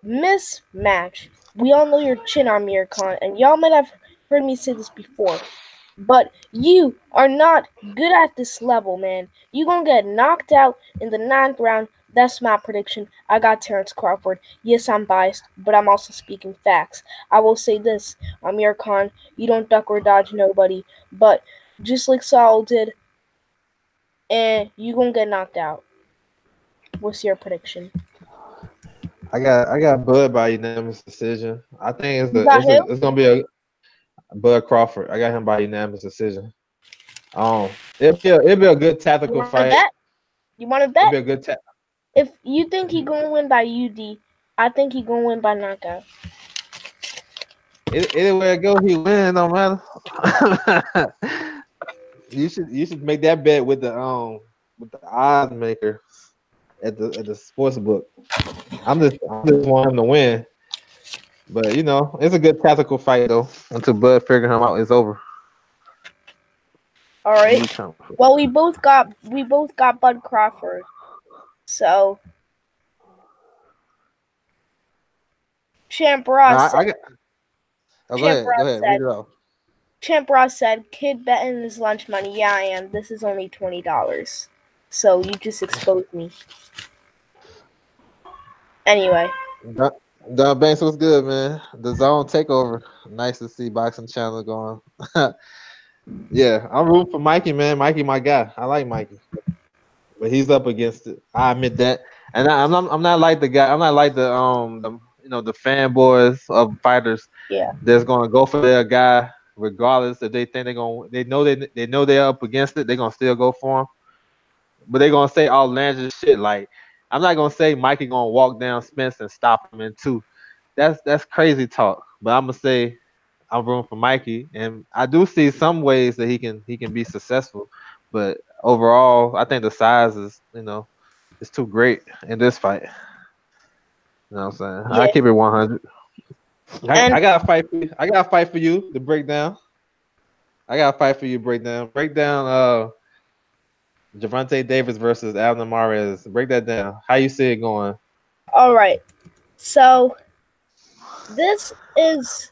mismatch. We all know your chin, Amir Khan, and y'all might have heard me say this before. But you are not good at this level, man. You gonna get knocked out in the 9th round. That's my prediction. I got Terrence Crawford. Yes, I'm biased, but I'm also speaking facts. I will say this, Amir Khan, you don't duck or dodge nobody. But just like Saul did, and you gonna get knocked out. What's your prediction? I got Bud by unanimous decision. I think You got him? it's gonna be a Bud Crawford. I got him by unanimous decision. It'll be a good tactical You fight. want to bet? You want to It'll bet? be a good If you think he gonna win by UD, I think he gonna win by knockout. Anywhere I go, he win. No matter. You should make that bet with the odds maker at the sports book. I'm just want him to win. But it's a good tactical fight though. Until Bud figure him out, it's over. All right. Well, we both got Bud Crawford. So Champ Ross. Go ahead. Read it off. Champ Ross said, "Kid betting his lunch money." Yeah, I am. This is only $20. So you just exposed me. Anyway. Don Banks was good, man. The Zone Takeover. Nice to see Boxing Channel going. Yeah, I'm rooting for Mikey, man. Mikey, my guy. I like Mikey, but he's up against it. I admit that, and I'm not like the guy. I'm not like the fanboys of fighters. Yeah. That's gonna go for their guy regardless if they think they know they're up against it. They're gonna still go for him, but they're gonna say outlandish shit like. I'm not gonna say Mikey gonna walk down Spence and stop him in 2. That's crazy talk. But I'm gonna say I'm rooting for Mikey, and I do see some ways that he can be successful. But overall, I think the size is it's too great in this fight. You know what I'm saying? Yeah. I keep it 100. I got a fight for you. I got a fight for you to break down. I got a fight for you to break down. Break down Gervonta Davis versus Abner Marez. Break that down. How you see it going? All right. So this is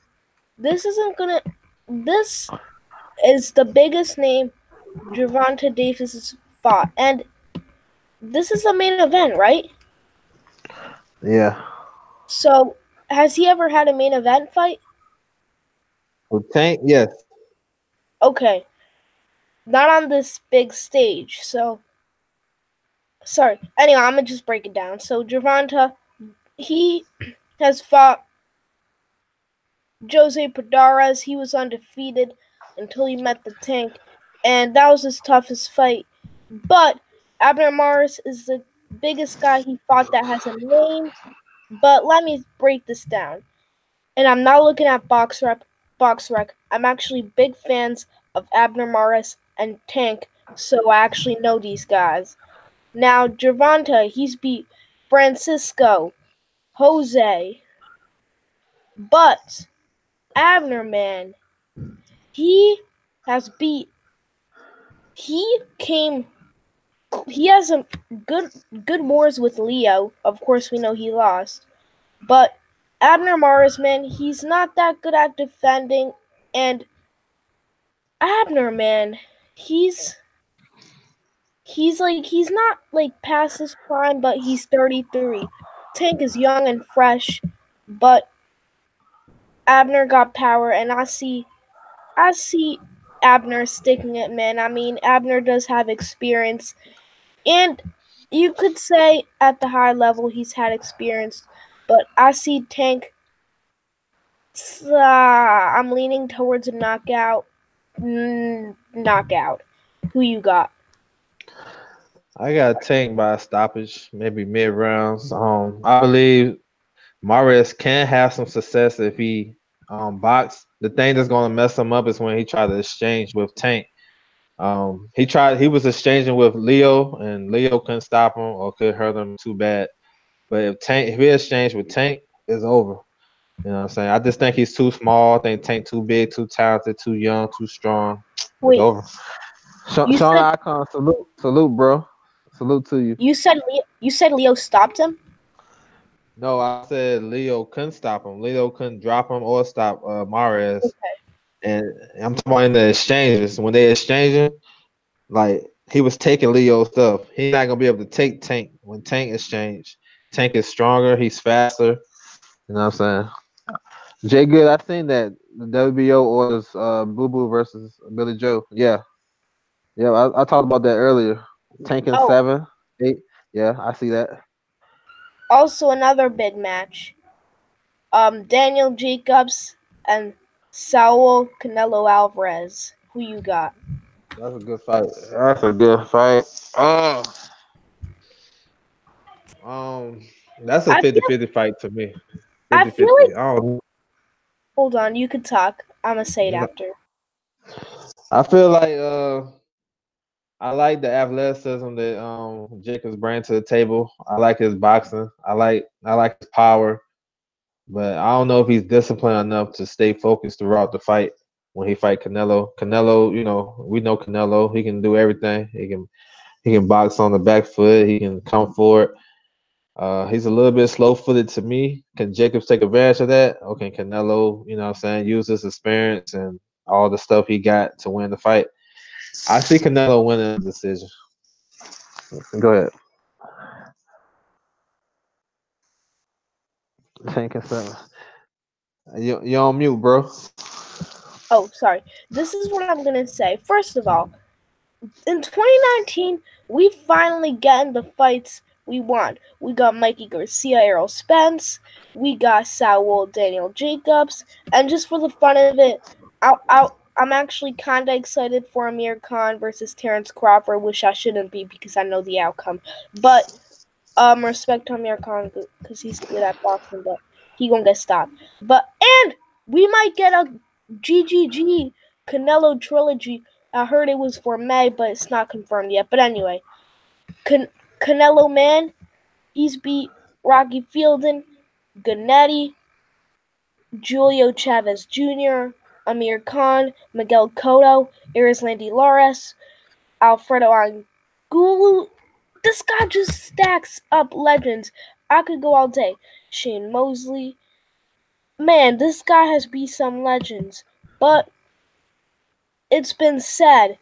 the biggest name Gervonta Davis has fought, and this is the main event, right? Yeah. So has he ever had a main event fight? With Tank, yes. Okay. Not on this big stage, so sorry. Anyway, I'm gonna just break it down. So Gervonta, he has fought Jose Pedraza. He was undefeated until he met the Tank, and that was his toughest fight. But Abner Marez is the biggest guy he fought that has a name. But let me break this down. And I'm not looking at BoxRec. I'm actually big fans of Abner Marez and Tank, so I actually know these guys. Now, Gervonta, he's beat Francisco, Jose, but Abner, man, he has a good wars with Leo. Of course, we know he lost. But Abner Marez, man, he's not that good at defending. And Abner, man, he's not like past his prime, but he's 33. Tank is young and fresh, but Abner got power, and I see I see Abner sticking it, man. I mean, Abner does have experience, and you could say at the high level he's had experience, but I see Tank. I'm leaning towards a knockout. Knockout. Who you got? I got tanked by a stoppage, maybe mid rounds. I believe Marez can have some success if he box. The thing that's gonna mess him up is when he tried to exchange with Tank. He was exchanging with Leo, and Leo couldn't stop him or could hurt him too bad. But if he exchanged with Tank, it's over. You know what I'm saying? I just think he's too small. I think Tank too big, too talented, too young, too strong. It's Wait, over. you Sean said Icon, salute, bro. Salute to you. you said Leo stopped him. No, I said Leo couldn't stop him. Leo couldn't drop him or stop Marez. And I'm talking about in the exchanges. When they exchanging, like he was taking Leo stuff. He's not gonna be able to take Tank when Tank exchange. Tank is stronger. He's faster. You know what I'm saying? Jay Good, I seen that the WBO orders Boo Boo versus Billy Joe. Yeah, yeah. I talked about that earlier. Tank in Oh, 7, 8. Yeah, I see that. also another big match. Daniel Jacobs and Saul Canelo Alvarez. Who you got? That's a good fight. That's a good fight. Oh, um, that's a I 50 feel 50 fight to me. I 50 feel like 50. Oh, hold on, you could talk. I'ma say it no. after. I feel like I like the athleticism that Jacobs bring to the table. I like his boxing. I like his power, but I don't know if he's disciplined enough to stay focused throughout the fight when he fight Canelo. Canelo, we know Canelo. He can do everything. He can box on the back foot. He can come forward. He's a little bit slow footed to me. Can Jacobs take advantage of that? Or can Canelo, what I'm saying, use his experience and all the stuff he got to win the fight? I see Canelo winning the decision. Go ahead. Tank and seven. You on mute, bro. Oh, sorry. This is what I'm gonna say. First of all, in 2019, we finally gotten the fights we want. We got Mikey Garcia, Errol Spence. We got Saul Daniel Jacobs. And just for the fun of it, I'm actually kind of excited for Amir Khan versus Terrence Crawford, which I shouldn't be because I know the outcome. But respect to Amir Khan because he's good at boxing, but he gonna get stopped. And we might get a GGG Canelo trilogy. I heard it was for May, but it's not confirmed yet. But anyway, Canelo man, he's beat Rocky Fielding, Gennady, Julio Chavez Jr., Amir Khan, Miguel Cotto, Erislandy Lares, Alfredo Angulu. This guy just stacks up legends. I could go all day. Shane Mosley. Man, this guy has beat some legends. But it's been said,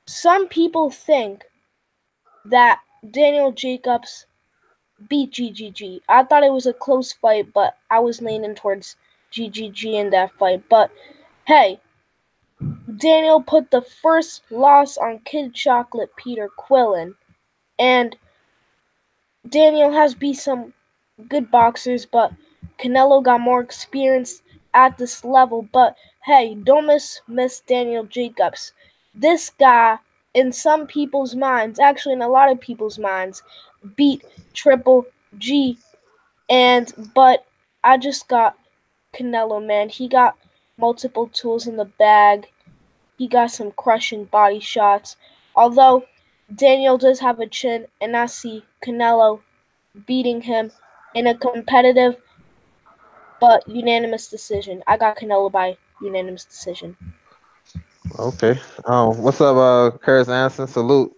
some people think that Daniel Jacobs beat GGG. I thought it was a close fight, but I was leaning towards GGG in that fight. But hey, Daniel put the first loss on Kid Chocolate Peter Quillen. And Daniel has beat some good boxers, but Canelo got more experience at this level. But hey, don't miss Daniel Jacobs. This guy, in some people's minds, actually in a lot of people's minds, beat Triple G. But I just got Canelo, man. He got multiple tools in the bag. He got some crushing body shots. Although Daniel does have a chin, and I see Canelo beating him in a competitive but unanimous decision. I got Canelo by unanimous decision. Okay. What's up, Curtis Anderson? Salute.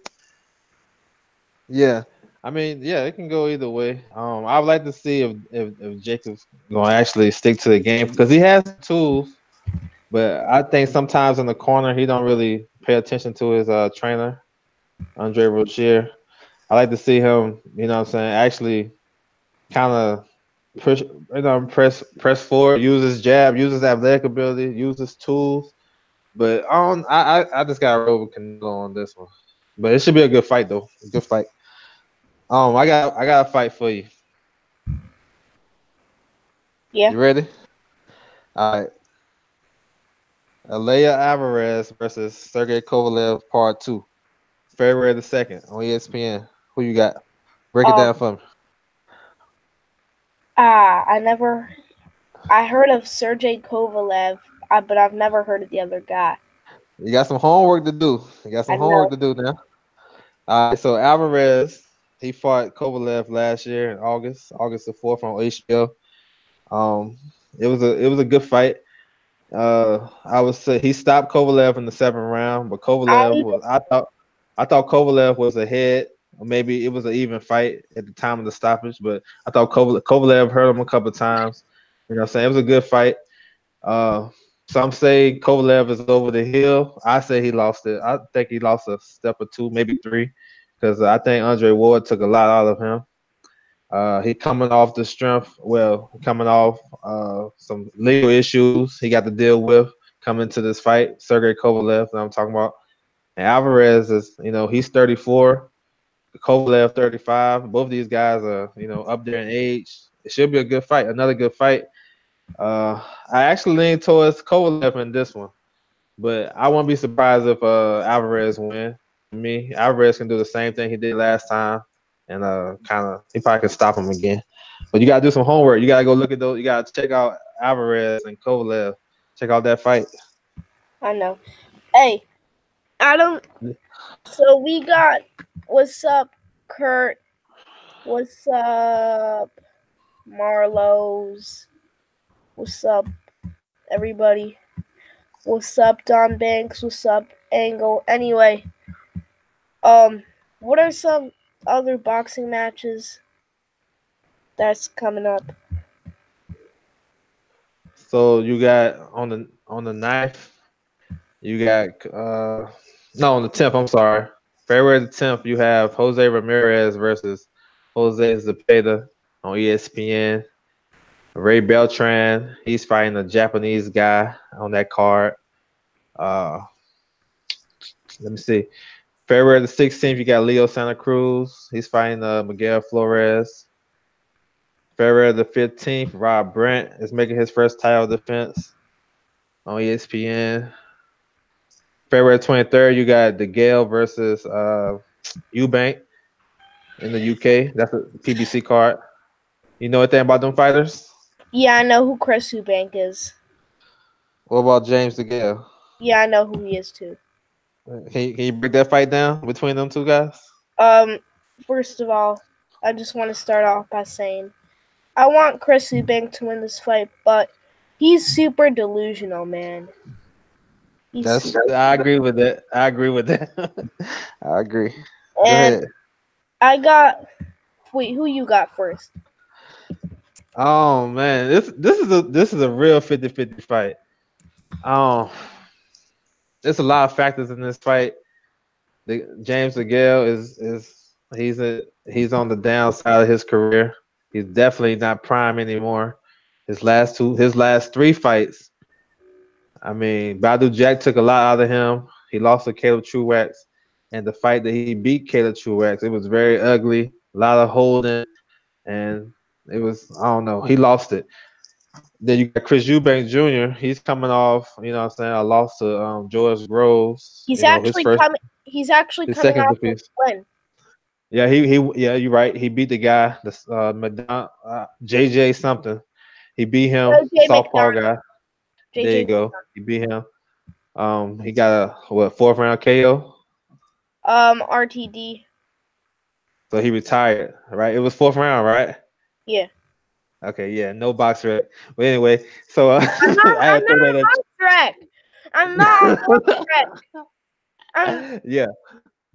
Yeah. I mean, yeah, it can go either way. I would like to see if Jacobs gonna actually stick to the game because he has tools, but I think sometimes in the corner he don't really pay attention to his trainer, Andre Rozier. I like to see him, what I'm saying, actually kind of push, press forward, use his jab, use his athletic ability, use his tools, But I just got to roll with Canelo on this one. But it should be a good fight though. A good fight. I got a fight for you. Yeah. You ready? All right. Alea Alvarez versus Sergey Kovalev Part 2. February the 2nd on ESPN. Who you got? Break it Um. down for me. I heard of Sergey Kovalev, but I've never heard of the other guy. You got some homework to do. You got some I homework know. to do now. All right, so Alvarez, he fought Kovalev last year in August the 4th on HBO. It was a good fight. I would say he stopped Kovalev in the 7th round, but Kovalev I was I thought Kovalev was ahead. Or maybe it was an even fight at the time of the stoppage, but I thought Kovalev hurt him a couple of times. You know what I'm saying? It was a good fight. Uh, some say Kovalev is over the hill. I say he lost it. I think he lost a step or two, maybe three, because I think Andre Ward took a lot out of him. He coming off the strength, coming off some legal issues he got to deal with coming to this fight. Sergey Kovalev, that I'm talking about. And Alvarez is, he's 34, Kovalev 35. Both of these guys are, up there in age. It should be a good fight, another good fight. I actually lean towards Kovalev in this one, but I won't be surprised if Alvarez win. To me, Alvarez can do the same thing he did last time, and he probably can stop him again. But you gotta do some homework. You gotta go look at those. You gotta check out Alvarez and Kovalev. Check out that fight. know. Hey, Adam. So we got what's up, Kurt? What's up, Marlowe's? What's up, everybody? What's up, Don Banks? What's up, Angle? Anyway, what are some other boxing matches that's coming up? So you got on the 9th, you got no, on the 10th. I'm sorry, February the 10th. You have Jose Ramirez versus Jose Zepeda on ESPN. Ray Beltran, he's fighting a Japanese guy on that card. Uh, Let me see. February the 16th, you got Leo Santa Cruz. He's fighting Miguel Flores. February the 15th, Rob Brent is making his first title defense on ESPN. February 23rd, you got DeGale versus Eubank in the UK. That's a PBC card. You know anything about them fighters? Yeah, I know who Chris Eubank is. What about James DeGale? Yeah, I know who he is too. Can you break that fight down between them two guys? First of all, I just want to start off by saying I want Chris Eubank to win this fight, but he's super delusional, man. I agree with that. I agree with that. I agree. Go And ahead. Wait, who you got first? Oh man, this is a real 50-50 fight. Um, there's a lot of factors in this fight. James DeGale he's on the downside of his career. He's definitely not prime anymore. His last 3 fights. I mean, Badu Jack took a lot out of him. He lost to Caleb Truax, and the fight that he beat Caleb Truax, it was very ugly. A lot of holding, and it was, I don't know. He lost it. Then you got Chris Eubank Jr. He's coming off, what I'm saying, a loss to George Groves. He's His actually first, coming. He's actually his coming second off a defeat. win. Yeah, yeah, you're right. He beat the guy, JJ something. He beat him, JJ southpaw McDonald. guy. There you JJ go. He beat him. He got a 4th round KO. RTD. So he retired, right? It was 4th round, right? Yeah. Okay, yeah, no box rec. But anyway, so I'm not I had to throw on that at box rec. I'm not on box rec. Yeah.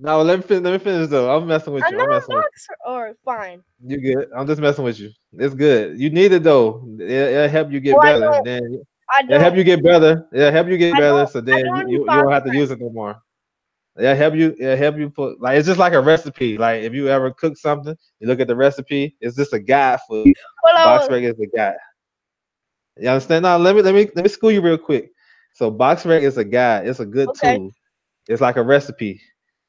No, let me finish though. I'm messing with I'm you. not I'm on messing with box. Or fine. you. You good? I'm just messing with you. It's good. You need it though. It'll help you get Well, better. Then I it'll help don't. you get better. It'll help you get better. So I then don't need you box won't have to rec. use it no more. It'll help you. It'll help you put it's just like a recipe. Like if you ever cook something, you look at the recipe. It's just a guide for you. Box rec is a guide. You understand? Now let me school you real quick. So BoxRec is a guide. It's a good Okay. tool. It's like a recipe,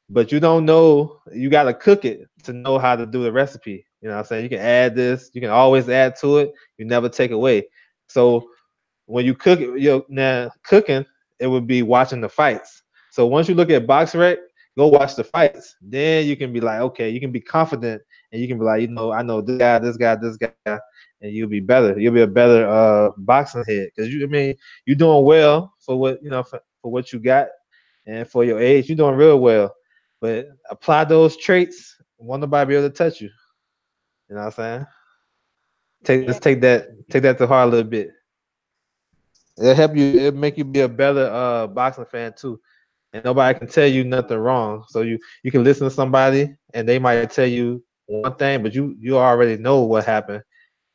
but you don't know. You got to cook it to know how to do the recipe. You know what I'm saying? You can add this. You can always add to it. You never take away. So when you cook it, now cooking, it would be watching the fights. So once you look at BoxRec, go watch the fights. Then you can be like, okay, you can be confident, and you can be like, I know this guy, and you'll be better. You'll be a better boxing head because you're doing well for what for what you got, and for your age, you're doing real well. But apply those traits, won't nobody be able to touch you. You know what I'm saying? Yeah. Take that to heart a little bit. It'll help you. It'll make you be a better boxing fan too. And nobody can tell you nothing wrong. So you can listen to somebody and they might tell you one thing, but you already know what happened.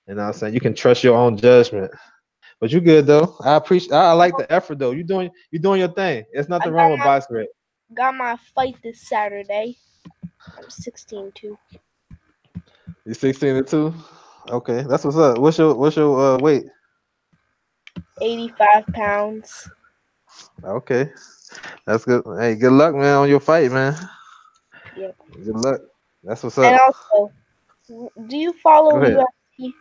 You know what I'm saying? You can trust your own judgment. But you good though. I like the effort though. You doing your thing. There's I nothing wrong got with my BoxRec. fight this Saturday. I'm 16 too. You 16 and 2? Okay, that's what's up. What's your weight? 85 pounds. Okay. That's good. Hey, good luck, man, on your fight, man. Yep. Good luck. That's what's And up. also, do you follow Go ahead. UFC?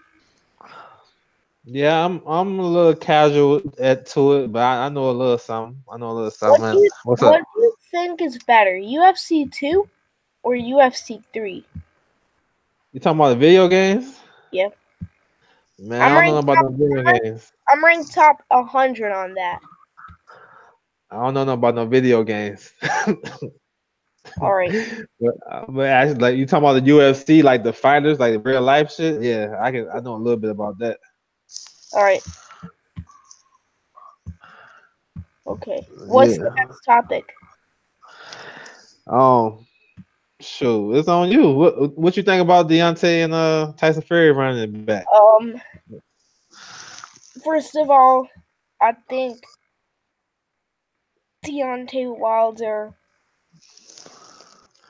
Yeah, I'm a little casual at to it, but I know a little something. I know a little What something, do man. you What's up? what do you think is better, UFC 2 or UFC 3? You talking about the video games? Yep. Man, I I'm don't know ranked about top. no video I'm ranked, games. I'm ranked top 100 on that. I don't know about no video games. All right. but actually, like you talking about the UFC, like the fighters, like the real life shit. Yeah, I know a little bit about that. All right. Okay. What's the Yeah. next topic? Um. Shoot, it's on you. What you think about Deontay and Tyson Fury running it back? Um. First of all, I think Deontay Wilder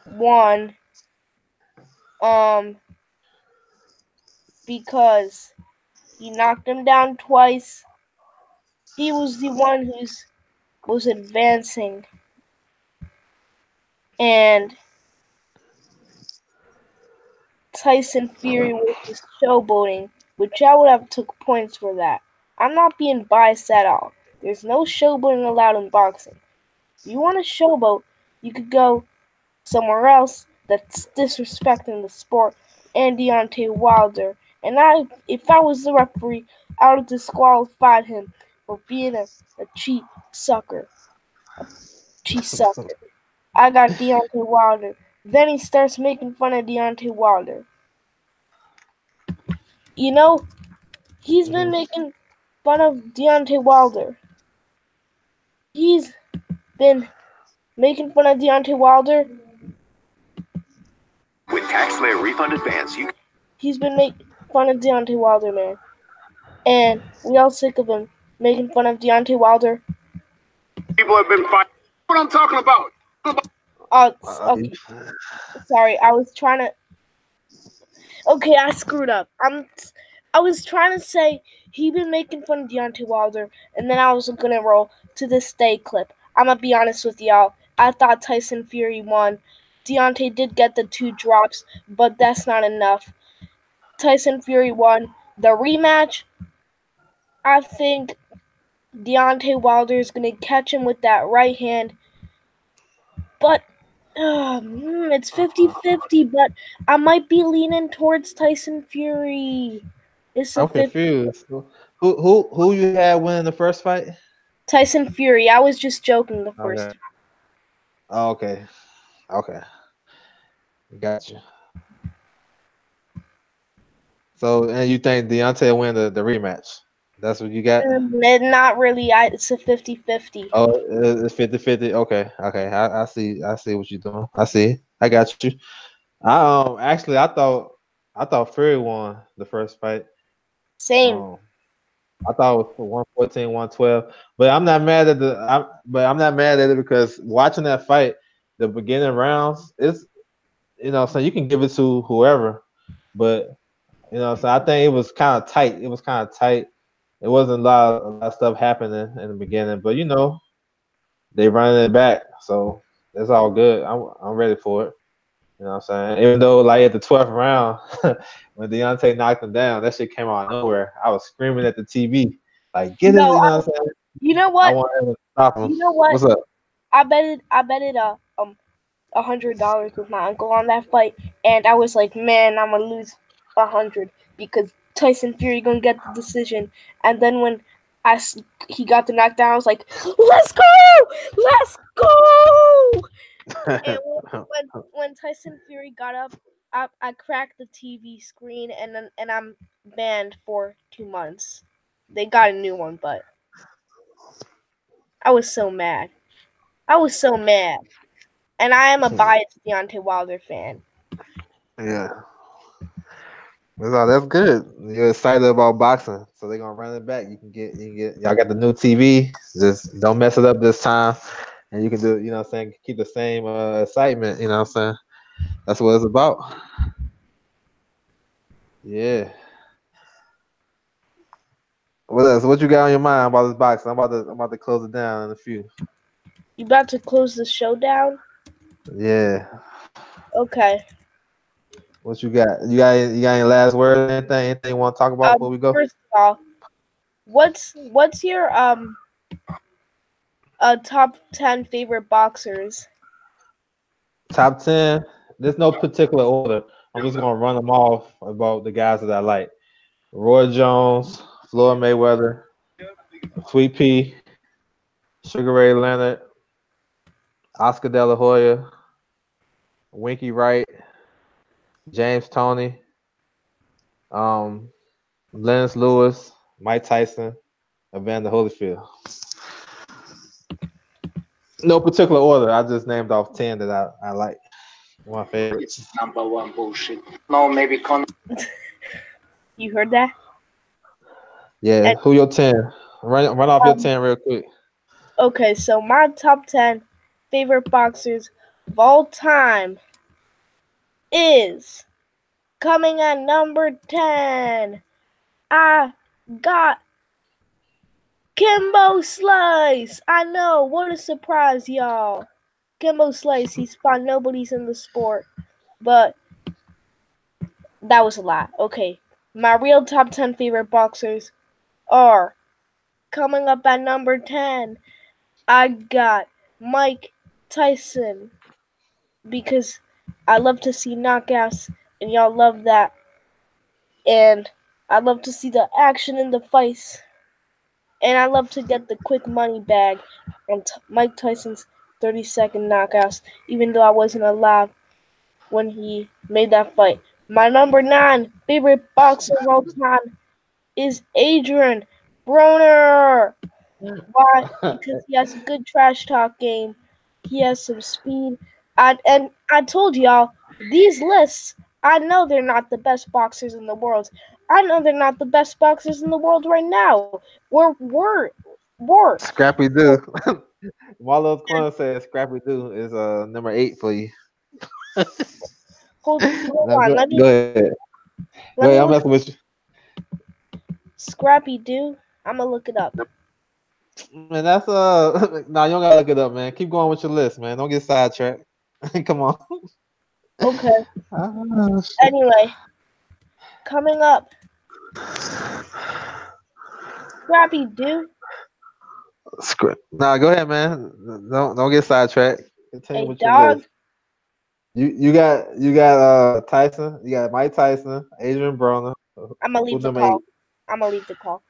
won. Um. Because he knocked him down twice. He was the one who's was advancing, and Tyson Fury was just showboating, which I would have took points for that. I'm not being biased at all. There's no showboating allowed in boxing. If you want to showboat, you could go somewhere else that's disrespecting the sport and Deontay Wilder. And if I was the referee, I would have disqualified him for being a cheat sucker. A cheat sucker. I got Deontay Wilder. Then he starts making fun of Deontay Wilder. You know, he's been Hmm. making fun of Deontay Wilder. He's been making fun of Deontay Wilder. With TaxSlayer Refund Advance, He's been making fun of Deontay Wilder, man. And we all sick of him making fun of Deontay Wilder. people have been fighting. What I'm talking about? Okay. Sorry, I was trying to. Okay, I screwed up. I was trying to say he been making fun of Deontay Wilder, and then I was gonna roll to this day clip. I'm gonna be honest with y'all. I thought Tyson Fury won. Deontay did get the 2 drops, but that's not enough. Tyson Fury won. The rematch, I think Deontay Wilder is gonna catch him with that right hand, but it's 50-50, but I might be leaning towards Tyson Fury. It's a I'm 50. confused. Who you had winning the first fight? Tyson Fury. I was just joking the Okay. first. Oh, okay. Okay. Gotcha. So and you think Deontay will win the rematch? That's what you got? Not really. It's a 50-50. Oh, it's 50-50. Okay. Okay. I see what you're doing. I see. I got you. Actually I thought Fury won the first fight. Same. Um I thought it was for 114, 112. But I'm not mad at it because watching that fight, the beginning rounds, so you can give it to whoever, but so I think it was kind of tight. It was kind of tight, it wasn't a lot of stuff happening in the beginning, but they running it back, so it's all good. I'm ready for it. You know what I'm saying? Even though like at the 12th round, when Deontay knocked him down, that shit came out of nowhere. I was screaming at the TV, like, get him, No, you know what I'm saying? you know I what? want him to stop him. You know what? What's up? I betted $100 with my uncle on that fight, and I was like, man, I'm gonna lose 100 because Tyson Fury gonna get the decision. And then when he got the knockdown, I was like, let's go. And when Tyson Fury got up, I cracked the TV screen, and I'm banned for 2 months. They got a new one, but I was so mad. And I am a biased Deontay Wilder fan. Yeah. That's good. You're excited about boxing, so they're gonna run it back. Y'all got the new TV. Just don't mess it up this time, and you can do. You know what I'm saying? Keep the same excitement. You know what I'm saying? That's what it's about. Yeah. What else? What you got on your mind about this boxing? I'm about to close it down in a few. You about to close the show down? Yeah. Okay. What you got? You got any last word? Anything you want to talk about before we go? First of all, what's your top 10 favorite boxers? Top 10. There's no particular order. I'm just gonna run them off about the guys that I like. Roy Jones, Floyd Mayweather, Sweet Pea, Sugar Ray Leonard, Oscar De La Hoya, Winky Wright, James Toney, Lennox Lewis, Mike Tyson, Evander Holyfield. No particular order. I just named off 10 that I like. My favorites. It's number one bullshit. No, maybe You heard that? Yeah. And, who your 10? Run off your 10 real quick. Okay, so my top 10 favorite boxers of all time is coming at number 10. I got Kimbo Slice. I know, what a surprise, y'all. Kimbo Slice, he's fun. Nobody's in the sport. But that was a lot. Okay, my real top 10 favorite boxers are coming up at number 10. I got Mike Tyson because I love to see knockouts and y'all love that. And I love to see the action in the fights. And I love to get the quick money bag on Mike Tyson's 30-second knockouts, even though I wasn't alive when he made that fight. My number 9 favorite boxer of all time is Adrian Broner. Why? Because he has a good trash talk game. He has some speed. And I told y'all, these lists, I know they're not the best boxers in the world. I know they're not the best boxers in the world right now. We're Scrappy Doo. Marlo's Corner says Scrappy Doo is number 8 for you. hold No, on. go ahead. Let me I'm messing with you. Scrappy Doo. I'm gonna look it up. Man, that's nah, you don't gotta look it up, man. Keep going with your list, man. Don't get sidetracked. Come on. Okay. Anyway, coming up, Scrappy Doo. Nah, go ahead, man. Don't get sidetracked. Continue Hey, with dog. your list. You got Tyson. You got Mike Tyson, Adrian Broner. I'm gonna leave the call. I'm gonna leave the call.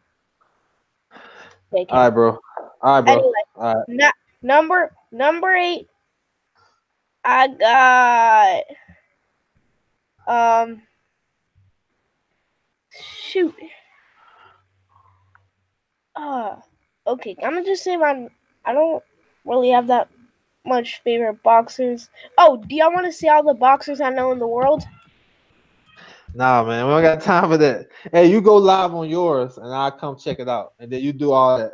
All right, bro. Anyway, all right. Number 8. I got shoot. Okay. I'm gonna just say I don't really have that much favorite boxers. Oh, do y'all want to see all the boxers I know in the world? Nah, man, we don't got time for that. Hey, you go live on yours, and I'll come check it out, and then you do all that.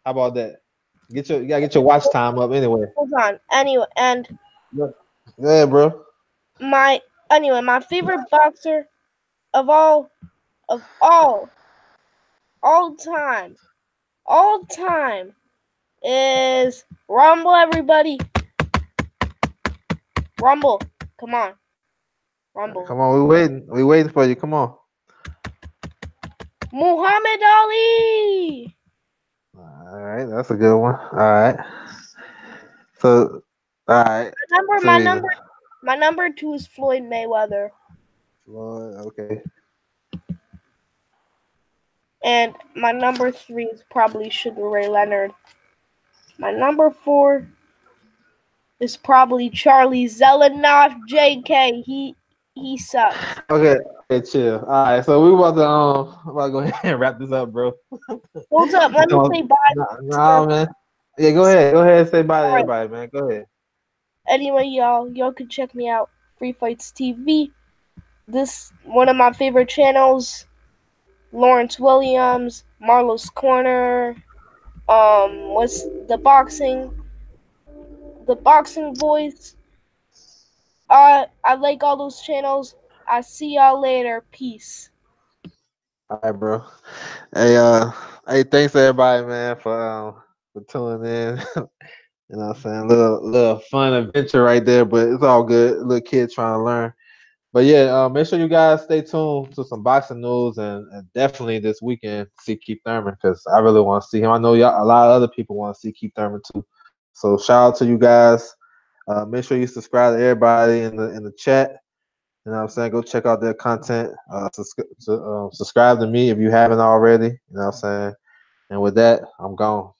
How about that? You gotta get your watch time up anyway. Hold on. Anyway, and yeah, bro. My favorite boxer of all all time is Rumble, everybody. Rumble. Come on. Rumble. Come on, we waiting for you. Come on. Muhammad Ali. All right, that's a good one. All right. So, all right. My number 2 is Floyd Mayweather. Okay. And my number 3 is probably Sugar Ray Leonard. My number 4 is probably Charlie Zelenoff. JK. He sucks. Okay, chill. All right, so we about to go ahead and wrap this up, bro. Hold up, let me say bye. Nah, man. Yeah, go ahead and say bye to everybody, man. Go ahead. Anyway, y'all can check me out. Free Fights TV. This one of my favorite channels. Lawrence Williams, Marlo's Corner. What's the boxing voice? I like all those channels. I see y'all later. Peace. All right, bro. Hey, thanks everybody, man, for tuning in. You know what I'm saying? Little fun adventure right there, but it's all good. Little kid trying to learn. But yeah, make sure you guys stay tuned to some boxing news and definitely this weekend see Keith Thurman because I really want to see him. I know y'all, a lot of other people want to see Keith Thurman too. So shout out to you guys. Make sure you subscribe to everybody in the chat. You know what I'm saying? Go check out their content. Subscribe to me if you haven't already. You know what I'm saying? And with that, I'm gone.